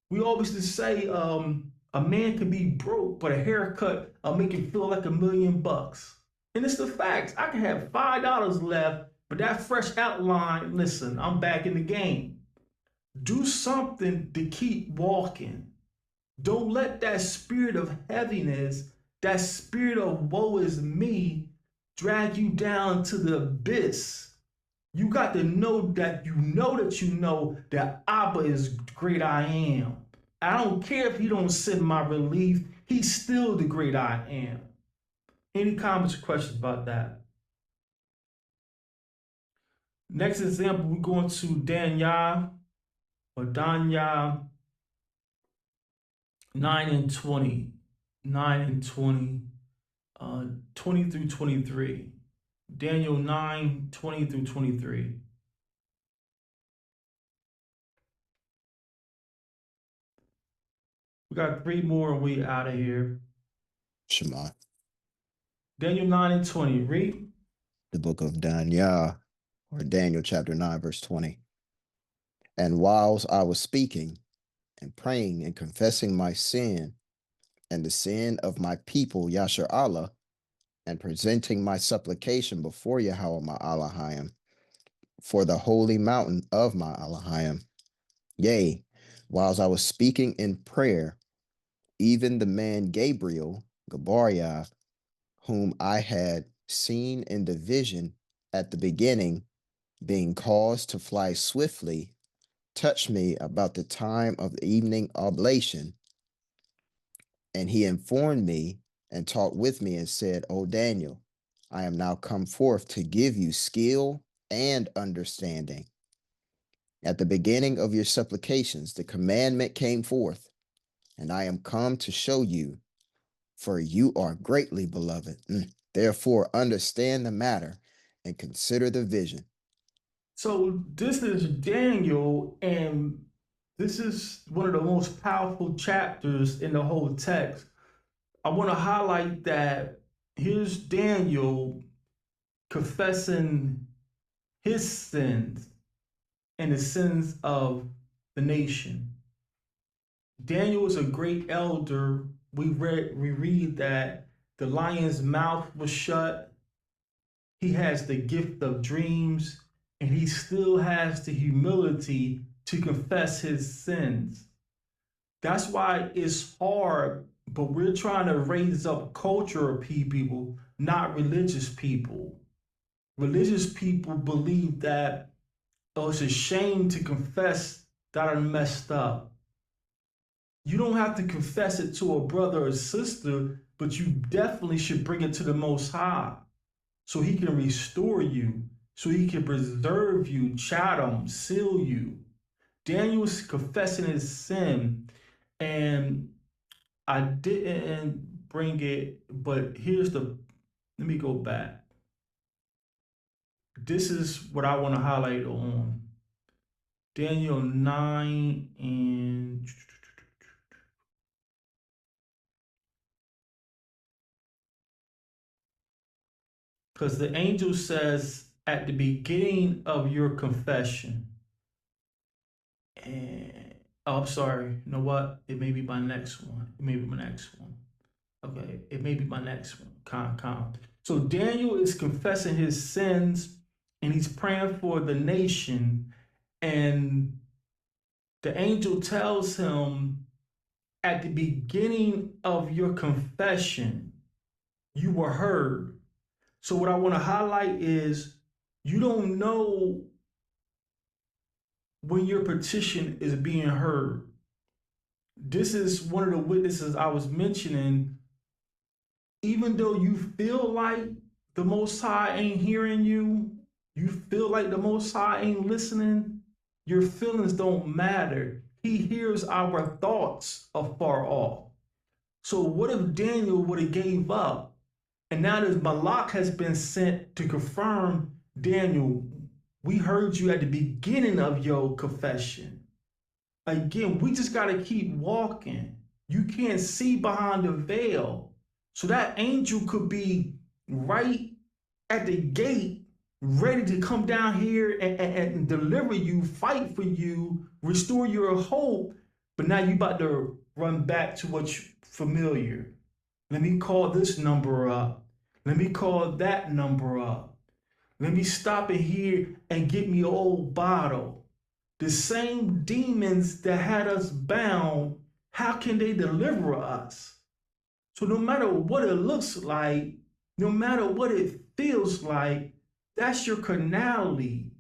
We always just say a man can be broke, but a haircut will make him feel like $1,000,000. And it's the facts. I can have $5 left, but that fresh outline, listen, I'm back in the game. Do something to keep walking. Don't let that spirit of heaviness, that spirit of woe is me, drag you down to the abyss. You got to know that that Abba is great I am. I don't care if he don't send my relief. He's still the great I am. Any comments or questions about that? Next example, we're going to Daniel or Danya 9 and 20. 9 and 20. 20 through 23. Daniel 9, 20 through 23. We got 3 more and we out of here. Shema. Daniel 9 and 20. Read. The book of Daniel, or Daniel chapter 9, verse 20. And whilst I was speaking and praying and confessing my sin and the sin of my people, Yahsharahla, and presenting my supplication before Yahweh my Elohim for the holy mountain of my Elohim. Yea, whilst I was speaking in prayer, even the man Gabriel, Gabariah, whom I had seen in the vision at the beginning, being caused to fly swiftly, touched me about the time of the evening oblation. And he informed me and talked with me and said, O Daniel, I am now come forth to give you skill and understanding. At the beginning of your supplications, the commandment came forth, and I am come to show you, for you are greatly beloved. Therefore, understand the matter and consider the vision. So this is Daniel, and this is one of the most powerful chapters in the whole text. I want to highlight that here's Daniel confessing his sins and the sins of the nation. Daniel is a great elder. We read that the lion's mouth was shut. He has the gift of dreams, and he still has the humility to confess his sins. That's why it's hard, but we're trying to raise up cultural people, not religious people. Religious people believe that, oh, it's a shame to confess that I messed up. You don't have to confess it to a brother or sister, but you definitely should bring it to the Most High so he can restore you, so he can preserve you, chatham, seal you. Daniel's confessing his sin, and I didn't bring it, but let me go back. This is what I want to highlight on Daniel 9 and because the angel says at the beginning of your confession, and oh, I'm sorry, you know what? It may be my next one. It may be my next one. Okay, it may be my next one. Calm. So Daniel is confessing his sins and he's praying for the nation. And the angel tells him at the beginning of your confession, you were heard. So what I want to highlight is you don't know when your petition is being heard. This is one of the witnesses I was mentioning. Even though you feel like the Most High ain't hearing you, you feel like the Most High ain't listening, your feelings don't matter. He hears our thoughts afar off. So what if Daniel would have gave up? And now that Malak has been sent to confirm, Daniel, we heard you at the beginning of your confession. Again, we just got to keep walking. You can't see behind the veil. So that angel could be right at the gate, ready to come down here and deliver you, fight for you, restore your hope. But now you about to run back to what's familiar. Let me call this number up. Let me call that number up. Let me stop it here and get me an old bottle. The same demons that had us bound, how can they deliver us? So no matter what it looks like, no matter what it feels like, that's your carnality.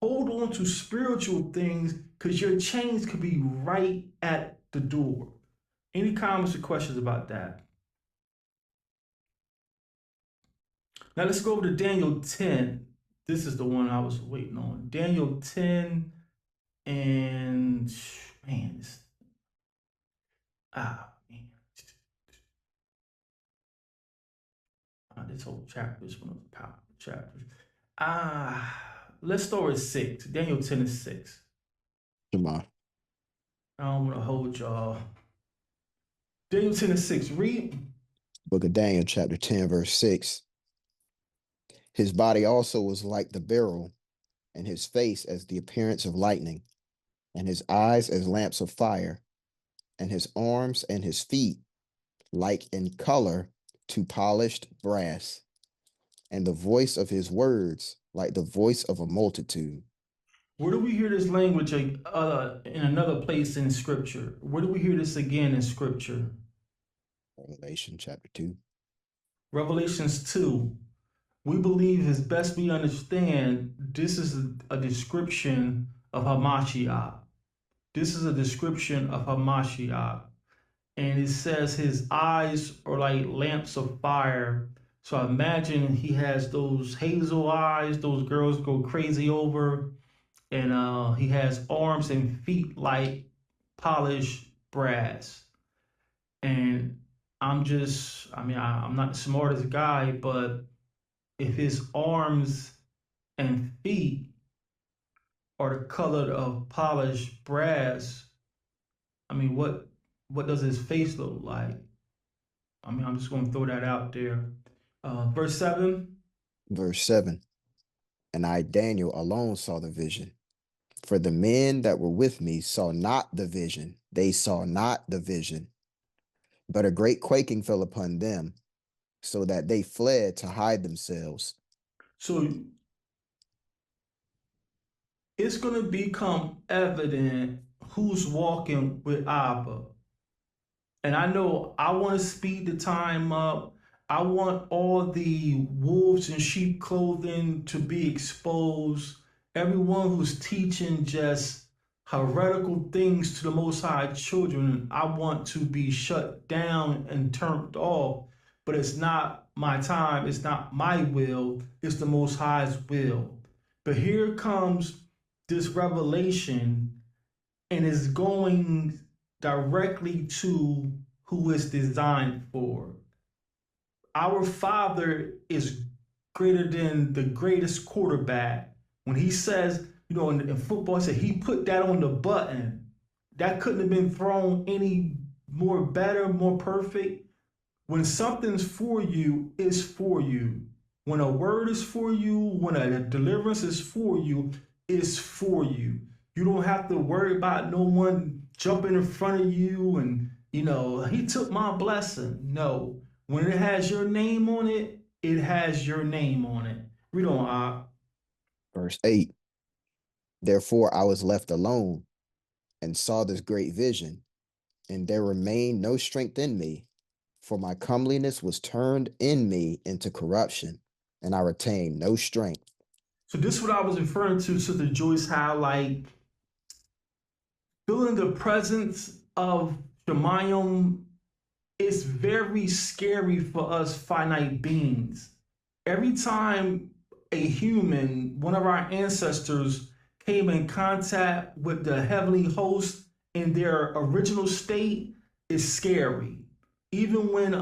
Hold on to spiritual things because your chains could be right at the door. Any comments or questions about that? Now let's go over to Daniel 10. This is the one I was waiting on. Daniel 10 and man, man. this whole chapter is one of the powerful chapters. Let's start with 6. Daniel 10 and 6. Shema. I don't want to hold y'all. Daniel 10 and 6. Read. Book of Daniel, chapter 10, verse 6. His body also was like the beryl, and his face as the appearance of lightning, and his eyes as lamps of fire, and his arms and his feet like in color to polished brass, and the voice of his words like the voice of a multitude. Where do we hear this language in another place in Scripture? Where do we hear this again in Scripture? Revelation chapter 2. Revelations 2. We believe as best we understand, this is a description of Hamashiach. This is a description of Hamashiach. And it says his eyes are like lamps of fire. So I imagine he has those hazel eyes, those girls go crazy over. And he has arms and feet like polished brass. And I'm not the smartest guy, but if his arms and feet are the color of polished brass, what does his face look like? I'm just going to throw that out there. Verse 7. Verse 7. And I, Daniel, alone saw the vision. For the men that were with me saw not the vision. They saw not the vision. But a great quaking fell upon them, so that they fled to hide themselves. So it's going to become evident who's walking with Abba. And I know I want to speed the time up. I want all the wolves in sheep clothing to be exposed. Everyone who's teaching just heretical things to the Most High children, I want to be shut down and turned off. But it's not my time. It's not my will. It's the Most High's will. But here comes this revelation, and it's going directly to who it's designed for. Our Father is greater than the greatest quarterback. When he says, in football, he said he put that on the button. That couldn't have been thrown any more better, more perfect. When something's for you, it's for you. When a word is for you, when a deliverance is for you, it's for you. You don't have to worry about no one jumping in front of you and, he took my blessing. No. When it has your name on it, it has your name on it. Read on, Verse 8. Therefore I was left alone and saw this great vision, and there remained no strength in me, for my comeliness was turned in me into corruption, and I retained no strength. So this is what I was referring to, Sister Joyce, how feeling the presence of Shemayim is very scary for us finite beings. Every time a human, one of our ancestors, came in contact with the heavenly host in their original state, is scary. Even when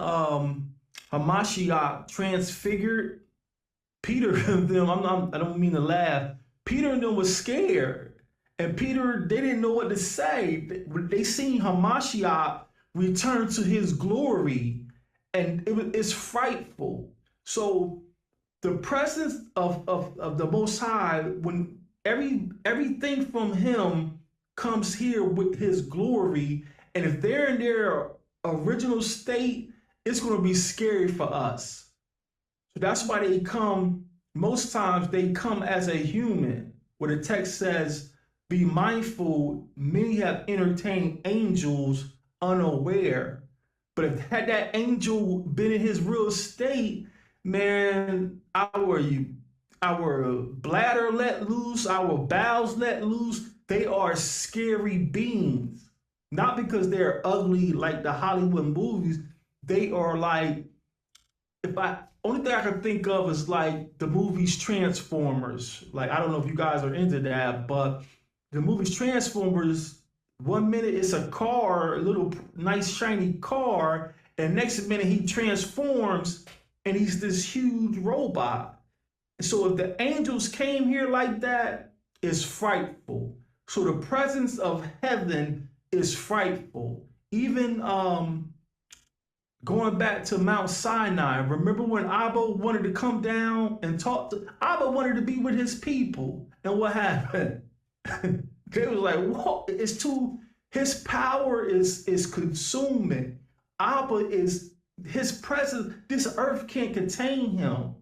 Hamashiach transfigured Peter and them, I don't mean to laugh, Peter and them was scared. And Peter, they didn't know what to say. They seen Hamashiach return to his glory, and it's frightful. So the presence of the Most High, when everything from him comes here with his glory, and if they're in their original state, it's going to be scary for us. So that's why most times they come as a human, where the text says, be mindful, many have entertained angels unaware. But if had that angel been in his real state, man, our bladder let loose, our bowels let loose, they are scary beings. Not because they're ugly like the Hollywood movies. They are like, only thing I can think of is like the movies Transformers. Like, I don't know if you guys are into that, but the movies Transformers, 1 minute it's a car, a little nice shiny car, and next minute he transforms and he's this huge robot. So if the angels came here like that, it's frightful. So the presence of heaven is frightful. Even going back to Mount Sinai, remember when Abba wanted to come down and talk to Abba wanted to be with his people. And what happened? They was like, "What? It's too, his power is consuming. Abba is his presence, this earth can't contain him.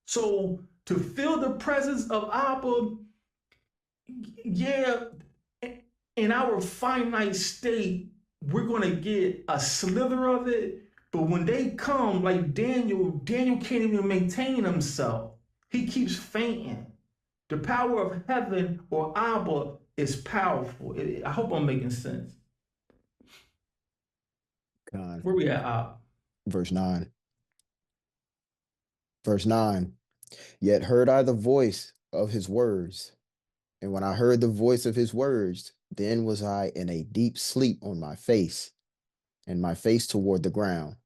So to feel the presence of Abba, yeah, in our finite state, we're gonna get a slither of it. But when they come, like Daniel can't even maintain himself. He keeps fainting. The power of heaven or Abba is powerful. I hope I'm making sense. God. Where we at, Ab? Verse 9. Verse 9. Yet heard I the voice of his words. And when I heard the voice of his words, then was I in a deep sleep on my face, and my face toward the ground.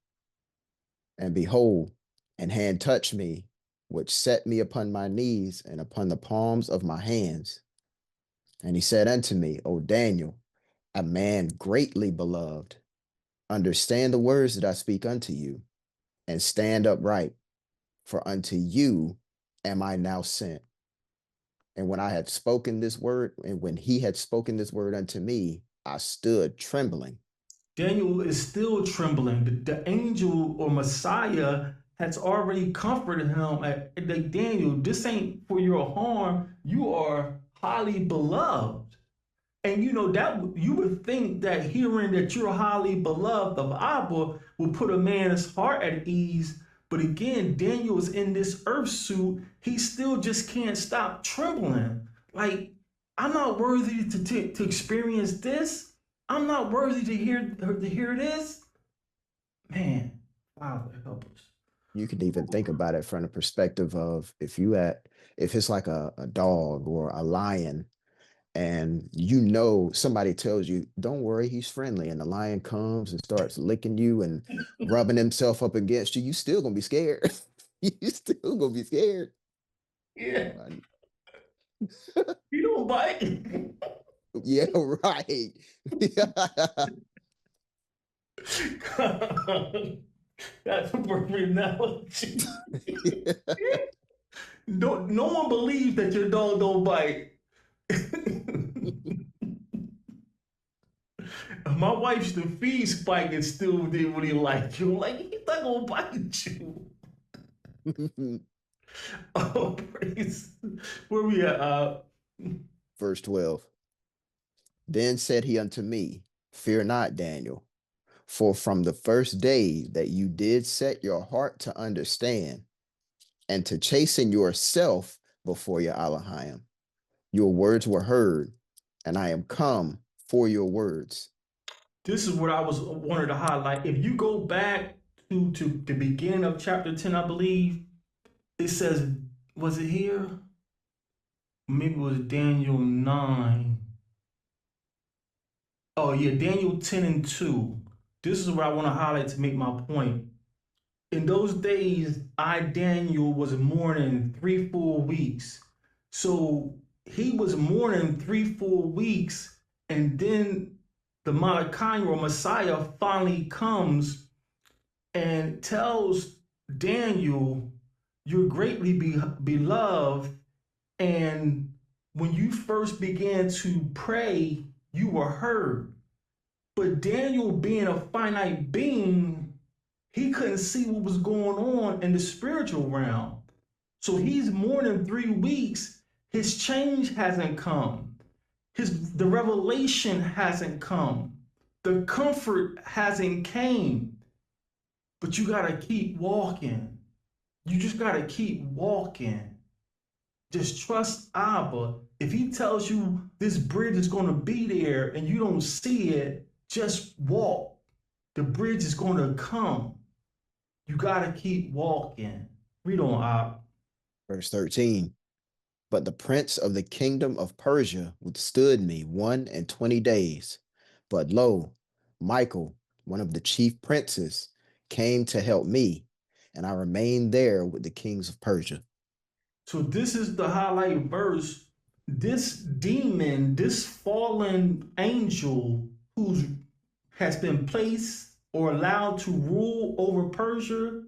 And behold, an hand touched me, which set me upon my knees and upon the palms of my hands. And he said unto me, O Daniel, a man greatly beloved, understand the words that I speak unto you, and stand upright, for unto you am I now sent. And when I had spoken this word, and when he had spoken this word unto me, I stood trembling. Daniel is still trembling. The angel or Messiah has already comforted him. Like, Daniel, this ain't for your harm. You are highly beloved. And you know that you would think that hearing that you're highly beloved of Abba will put a man's heart at ease. But again, Daniel is in this earth suit. He still just can't stop trembling. Like, I'm not worthy to experience this. I'm not worthy to hear this. Man, Father, help us. You could even think about it from the perspective of if it's like a dog or a lion, and you know somebody tells you, don't worry, he's friendly, and the lion comes and starts licking you and rubbing himself up against you, you still gonna be scared. You still gonna be scared. Yeah, you don't bite. Yeah, right. That's a perfect analogy. No one believes that your dog don't bite. My wife used to feed Spike and still didn't really like you. Like, he's not gonna bite you. Oh, praise. Where we at? Verse 12. Then said he unto me, fear not, Daniel, for from the first day that you did set your heart to understand and to chasten yourself before your Elohim, your words were heard, and I am come for your words. This is what I wanted to highlight. If you go back to the beginning of chapter 10, I believe, it says, was it here? Maybe it was Daniel 9. Oh, yeah, Daniel 10 and 2. This is what I want to highlight to make my point. In those days, I, Daniel, was mourning 3 full weeks. So he was mourning 3 full weeks, and then the Malachi or Messiah finally comes and tells Daniel, you're greatly beloved. And when you first began to pray, you were heard. But Daniel, being a finite being, he couldn't see what was going on in the spiritual realm. So he's mourning 3 weeks. His change hasn't come. The revelation hasn't come. The comfort hasn't came. But you gotta keep walking. You just gotta keep walking. Just trust Abba. If he tells you this bridge is gonna be there and you don't see it, just walk. The bridge is gonna come. You gotta keep walking. Read on, Ab. Verse 13. But the prince of the kingdom of Persia withstood me 21 days. But lo, Michael, one of the chief princes, came to help me, and I remained there with the kings of Persia. So this is the highlight verse. This demon, this fallen angel who has been placed or allowed to rule over Persia,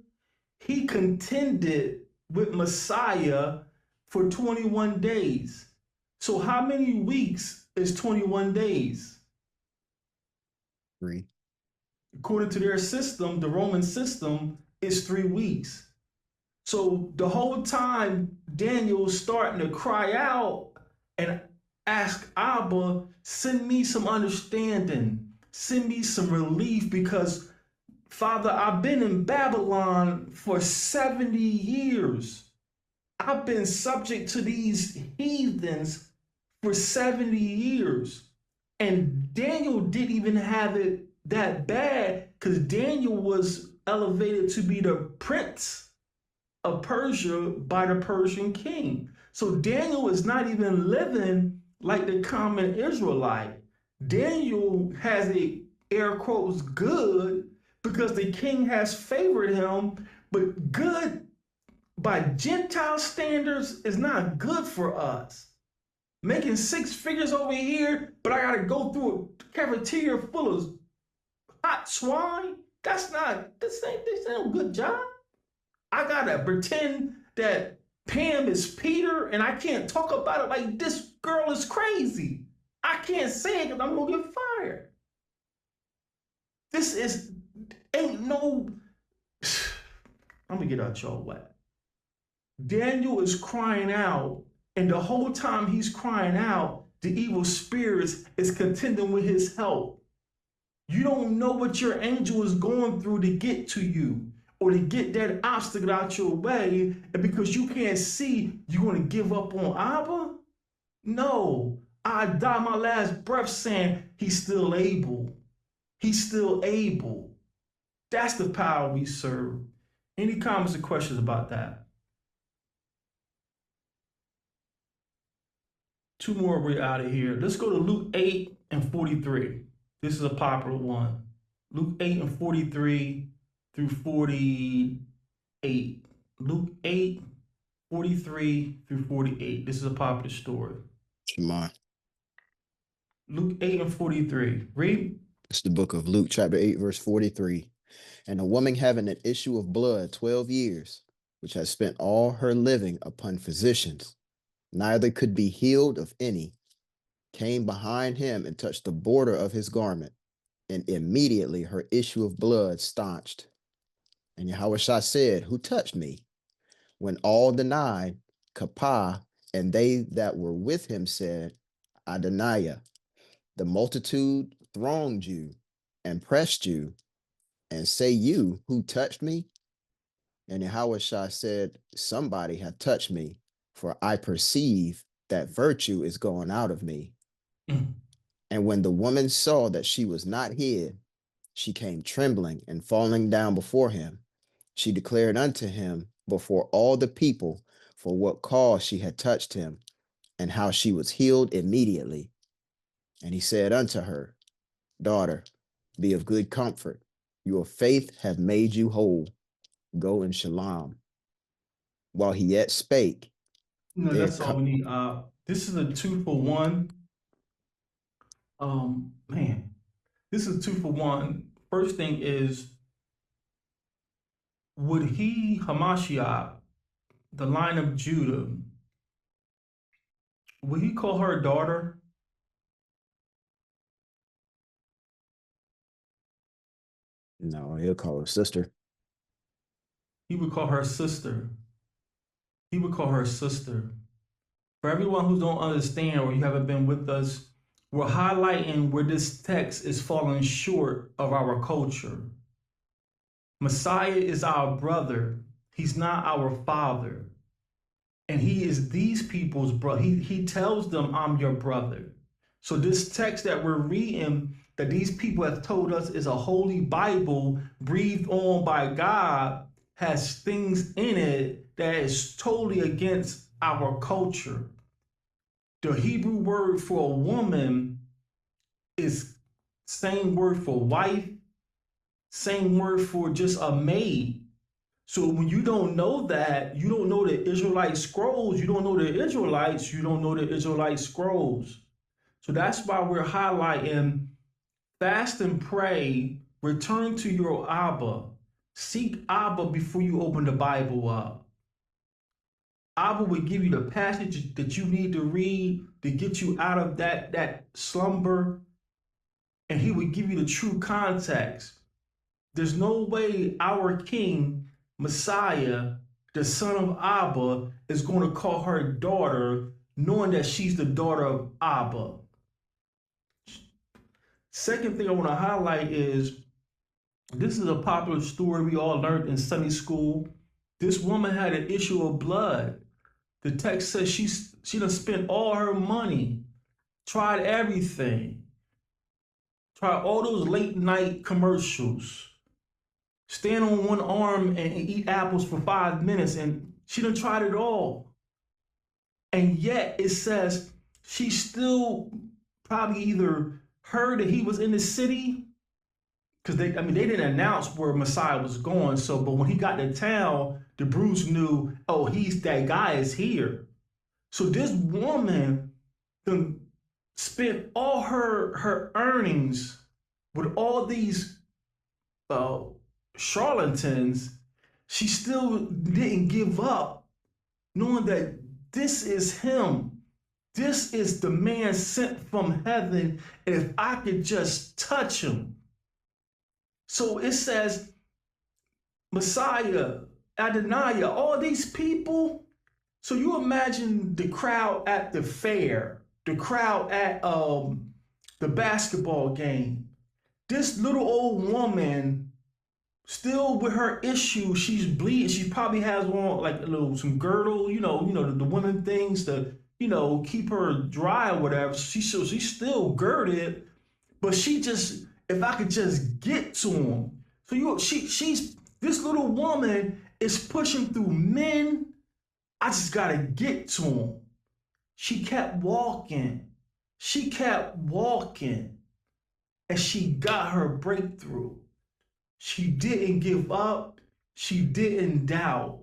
he contended with Messiah for 21 days. So how many weeks is 21 days? 3. According to their system, the Roman system is 3 weeks. So the whole time Daniel's starting to cry out and ask Abba, send me some understanding, send me some relief, because Father, I've been in Babylon for 70 years. I've been subject to these heathens for 70 years. And Daniel didn't even have it that bad, because Daniel was elevated to be the prince of Persia by the Persian king. So Daniel is not even living like the common Israelite. Daniel has a air quotes good because the king has favored him, but good by Gentile standards is not good for us. Making 6 figures over here, but I gotta go through a cafeteria full of hot swine. This ain't a good job. I gotta pretend that Pam is Peter and I can't talk about it like this girl is crazy. I can't say it because I'm gonna get fired. Ain't no, I'm gonna get out y'all wet. Daniel is crying out, and the whole time he's crying out, the evil spirits is contending with his help. You don't know what your angel is going through to get to you or to get that obstacle out your way, and because you can't see, you're going to give up on Abba? No, I die my last breath saying he's still able. He's still able. That's the power we serve. Any comments or questions about that? 2 more, we're out of here. Let's go to Luke 8 and 43. This is a popular one. Luke 8 and 43 through 48. Luke 8, 43 through 48. This is a popular story. Come on. Luke 8 and 43. Read. It's the book of Luke, chapter 8, verse 43. And a woman having an issue of blood 12 years, which has spent all her living upon physicians, neither could be healed of any, came behind him and touched the border of his garment, and immediately her issue of blood staunched. And Yahawashai said, who touched me? When all denied, Kapah, and they that were with him said, Adoniah. The multitude thronged you and pressed you, and say you, who touched me? And Yahawashai said, somebody hath touched me, for I perceive that virtue is going out of me. And when the woman saw that she was not hid, she came trembling and falling down before him. She declared unto him before all the people for what cause she had touched him, and how she was healed immediately. And he said unto her, daughter, be of good comfort. Your faith hath made you whole. Go in shalom. While he yet spake, No, that's all we need. This is a 2-for-1. Man, this is 2-for-1. First thing is, would he, Hamashiach, the line of Judah, would he call her daughter? No, he'll call her sister. He would call her sister. He would call her sister. For everyone who don't understand or you haven't been with us, we're highlighting where this text is falling short of our culture. Messiah is our brother. He's not our father. And he is these people's brother. He tells them, I'm your brother. So this text that we're reading, that these people have told us is a holy Bible breathed on by God, has things in it that is totally against our culture. The Hebrew word for a woman is same word for wife, same word for just a maid. So when you don't know that, you don't know the Israelite scrolls, you don't know the Israelites, you don't know the Israelite scrolls. So that's why we're highlighting fast and pray, return to your Abba. Seek Abba before you open the Bible up. Abba will give you the passage that you need to read to get you out of that slumber, and he will give you the true context. There's no way our King, Messiah, the son of Abba, is going to call her daughter, knowing that she's the daughter of Abba. Second thing I want to highlight is this is a popular story we all learned in Sunday school. This woman had an issue of blood. The text says she done spent all her money, tried everything, tried all those late night commercials, stand on one arm and eat apples for 5 minutes, and she done tried it all. And yet it says she still probably either heard that he was in the city, because they didn't announce where Messiah was going. So, but when he got to town, the Bruce knew, oh, that guy is here. So this woman spent all her earnings with all these charlatans. She still didn't give up, knowing that this is him. This is the man sent from heaven. And if I could just touch him. So it says, Messiah, Adonai, all these people. So you imagine the crowd at the fair, the crowd at the basketball game. This little old woman, still with her issue, she's bleeding. She probably has on like some girdle, the women things to, keep her dry or whatever. She's still girded, but she just, if I could just get to him. So she's this little woman is pushing through men. I just gotta get to him. She kept walking. She kept walking, and she got her breakthrough. She didn't give up. She didn't doubt.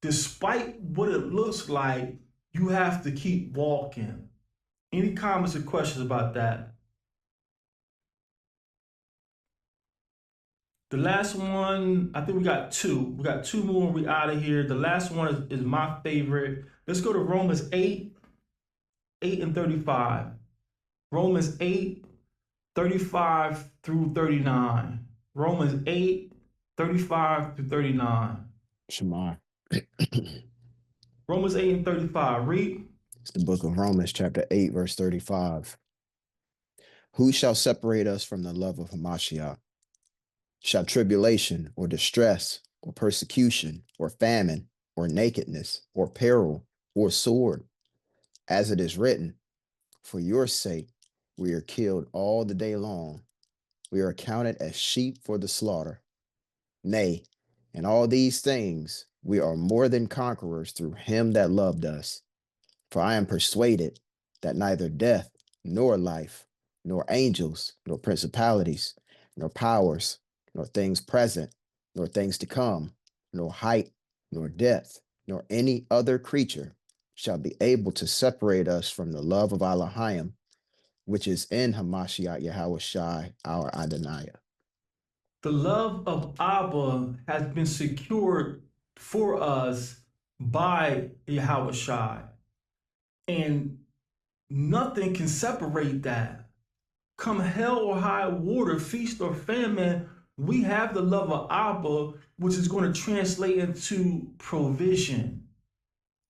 Despite what it looks like, you have to keep walking. Any comments or questions about that? The last one, I think we got two. We got two more and we out of here. The last one is my favorite. Let's go to Romans 8 and 35. Romans 8, 35 through 39. Romans 8, 35 through 39. Shamar. Romans 8 and 35. Read. It's the book of Romans, chapter 8, verse 35. Who shall separate us from the love of Hamashiach? Shall tribulation or distress or persecution or famine or nakedness or peril or sword? As it is written, for your sake we are killed all the day long. We are counted as sheep for the slaughter. Nay, in all these things we are more than conquerors through him that loved us. For I am persuaded that neither death nor life, nor angels, nor principalities, nor powers, nor things present, nor things to come, nor height, nor depth, nor any other creature shall be able to separate us from the love of Elohim, which is in Hamashiach Yahawashai, our Adonai. The love of Abba has been secured for us by Yahawashai. And nothing can separate that. Come hell or high water, feast or famine, we have the love of Abba, which is going to translate into provision.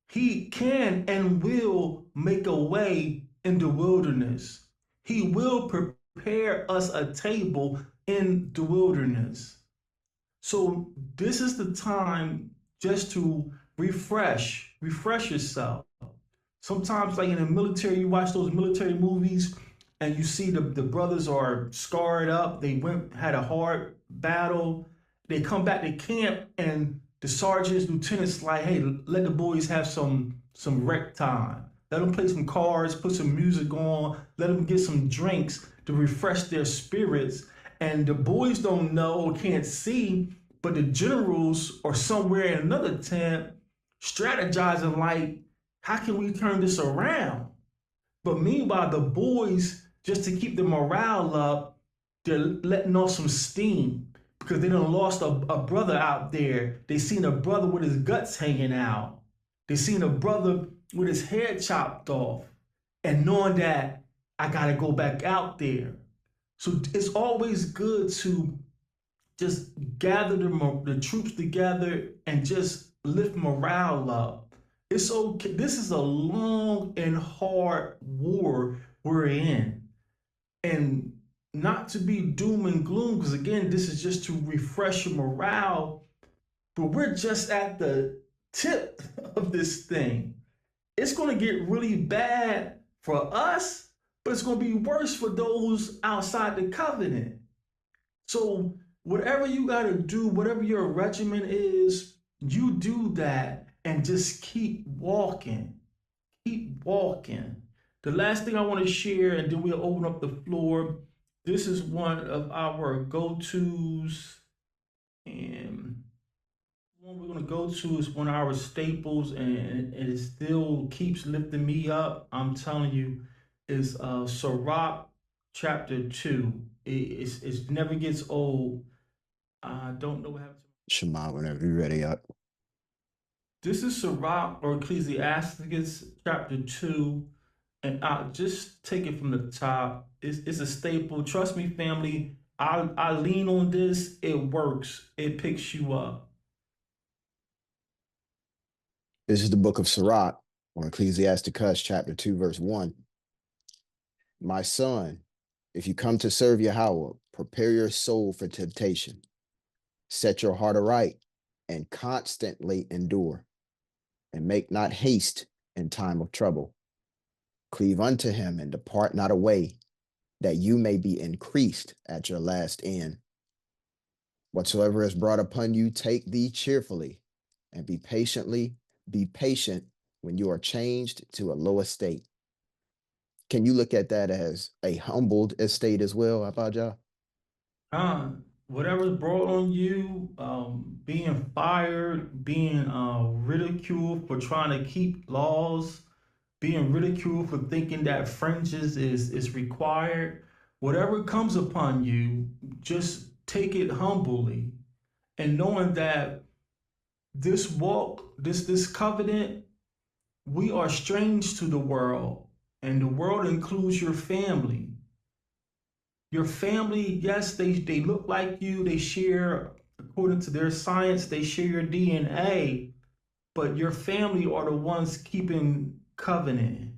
He can and will make a way in the wilderness. He will prepare us a table in the wilderness. So this is the time just to refresh yourself. Sometimes, like in the military, you watch those military movies and you see the brothers are scarred up. They had a hard battle. They come back to camp and the sergeants, lieutenants like, hey, let the boys have some rec time. Let them play some cards, put some music on, let them get some drinks to refresh their spirits. And the boys don't know or can't see, but the generals are somewhere in another tent strategizing like, how can we turn this around? But meanwhile, the boys, just to keep the morale up, they're letting off some steam because they done lost a brother out there. They seen a brother with his guts hanging out. They seen a brother with his head chopped off. And knowing that I got to go back out there. So it's always good to just gather the troops together and just lift morale up. It's okay. This is a long and hard war we're in. And not to be doom and gloom, because again, this is just to refresh your morale, but we're just at the tip of this thing. It's going to get really bad for us, but it's going to be worse for those outside the covenant. So whatever you got to do, whatever your regimen is, you do that and just keep walking. Keep walking. The last thing I want to share, and then we'll open up the floor. This is one of our go-tos, and one we're going to go to is one of our staples, and it still keeps lifting me up. I'm telling you, is Sirach chapter 2. It never gets old. I don't know what happened to Shema, whenever you're ready up. this is Sirach or Ecclesiasticus chapter 2, and I'll just take it from the top. It's a staple. Trust me, family. I lean on this. It works. It picks you up. This is the book of Sirach, or Ecclesiasticus, chapter 2, verse 1. My son, if you come to serve Yahweh, prepare your soul for temptation. Set your heart aright and constantly endure, and make not haste in time of trouble. Cleave unto him and depart not away, that you may be increased at your last end. Whatsoever is brought upon you, take thee cheerfully, and be patient when you are changed to a low estate. Can you look at that as a humbled estate as well, ABA YAH? Whatever's brought on you, being fired, being ridiculed for trying to keep laws, being ridiculed for thinking that fringes is required, whatever comes upon you, just take it humbly, and knowing that this walk, this covenant, we are strange to the world, and the world includes your family. Your family, yes, they look like you, they share, according to their science, they share your DNA, but your family are the ones keeping covenant.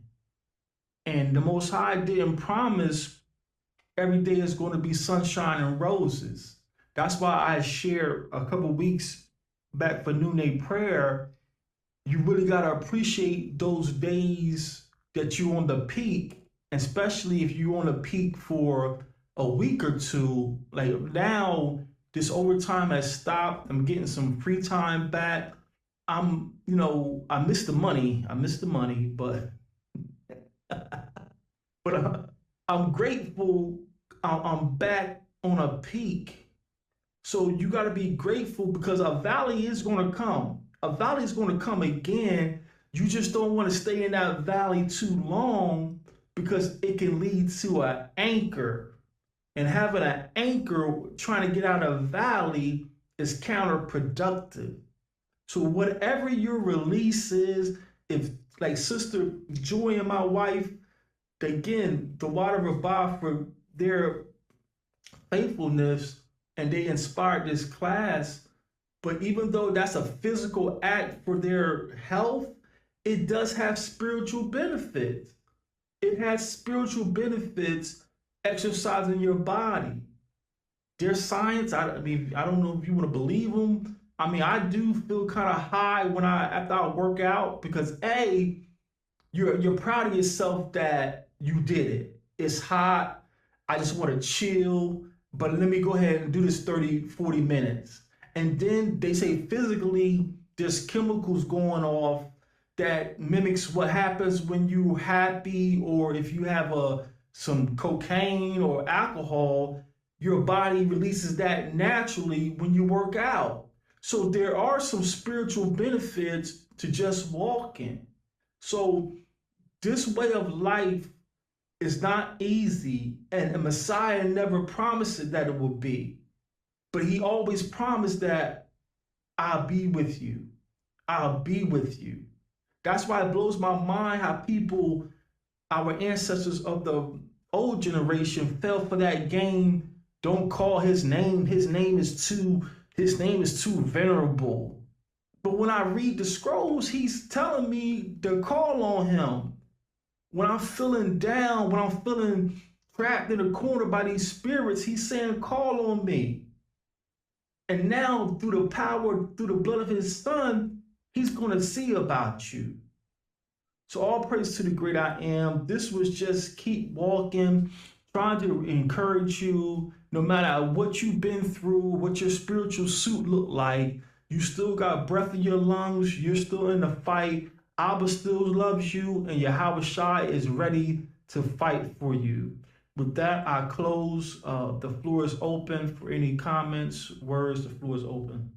And the Most High didn't promise every day is going to be sunshine and roses. That's why I shared a couple weeks back for noonday prayer. You really got to appreciate those days that you're on the peak, especially if you're on the peak for a week or two. Like now, this overtime has stopped. I'm getting some free time back. I miss the money. But I'm grateful. I'm back on a peak. So you got to be grateful because a valley is going to come. A valley is going to come again. You just don't want to stay in that valley too long because it can lead to an anchor. And having an anchor trying to get out of a valley is counterproductive. So whatever your release is, if like Sister Joy and my wife, again, the Water of Abba for their faithfulness, and they inspired this class. But even though that's a physical act for their health, it does have spiritual benefits. It has spiritual benefits exercising your body. Their science, I don't know if you want to believe them. I do feel kind of high after I work out because you're proud of yourself that you did it. It's hot. I just want to chill, but let me go ahead and do this 30, 40 minutes. And then they say physically, there's chemicals going off that mimics what happens when you're happy, or if you have some cocaine or alcohol, your body releases that naturally when you work out. So there are some spiritual benefits to just walking. So this way of life is not easy, and the Messiah never promised that it would be. But he always promised that I'll be with you. I'll be with you. That's why it blows my mind how people, our ancestors of the old generation, fell for that game. Don't call his name. His name is too venerable. But when I read the scrolls, he's telling me to call on him. When I'm feeling down, when I'm feeling trapped in a corner by these spirits, he's saying, call on me. And now through the power, through the blood of his son, he's going to see about you. So all praise to the great I am. This was just keep walking, trying to encourage you, no matter what you've been through, what your spiritual suit look like, you still got breath in your lungs, you're still in the fight. Abba still loves you, and Yahawashai is ready to fight for you. With that, I close. The floor is open for any comments, words. The floor is open.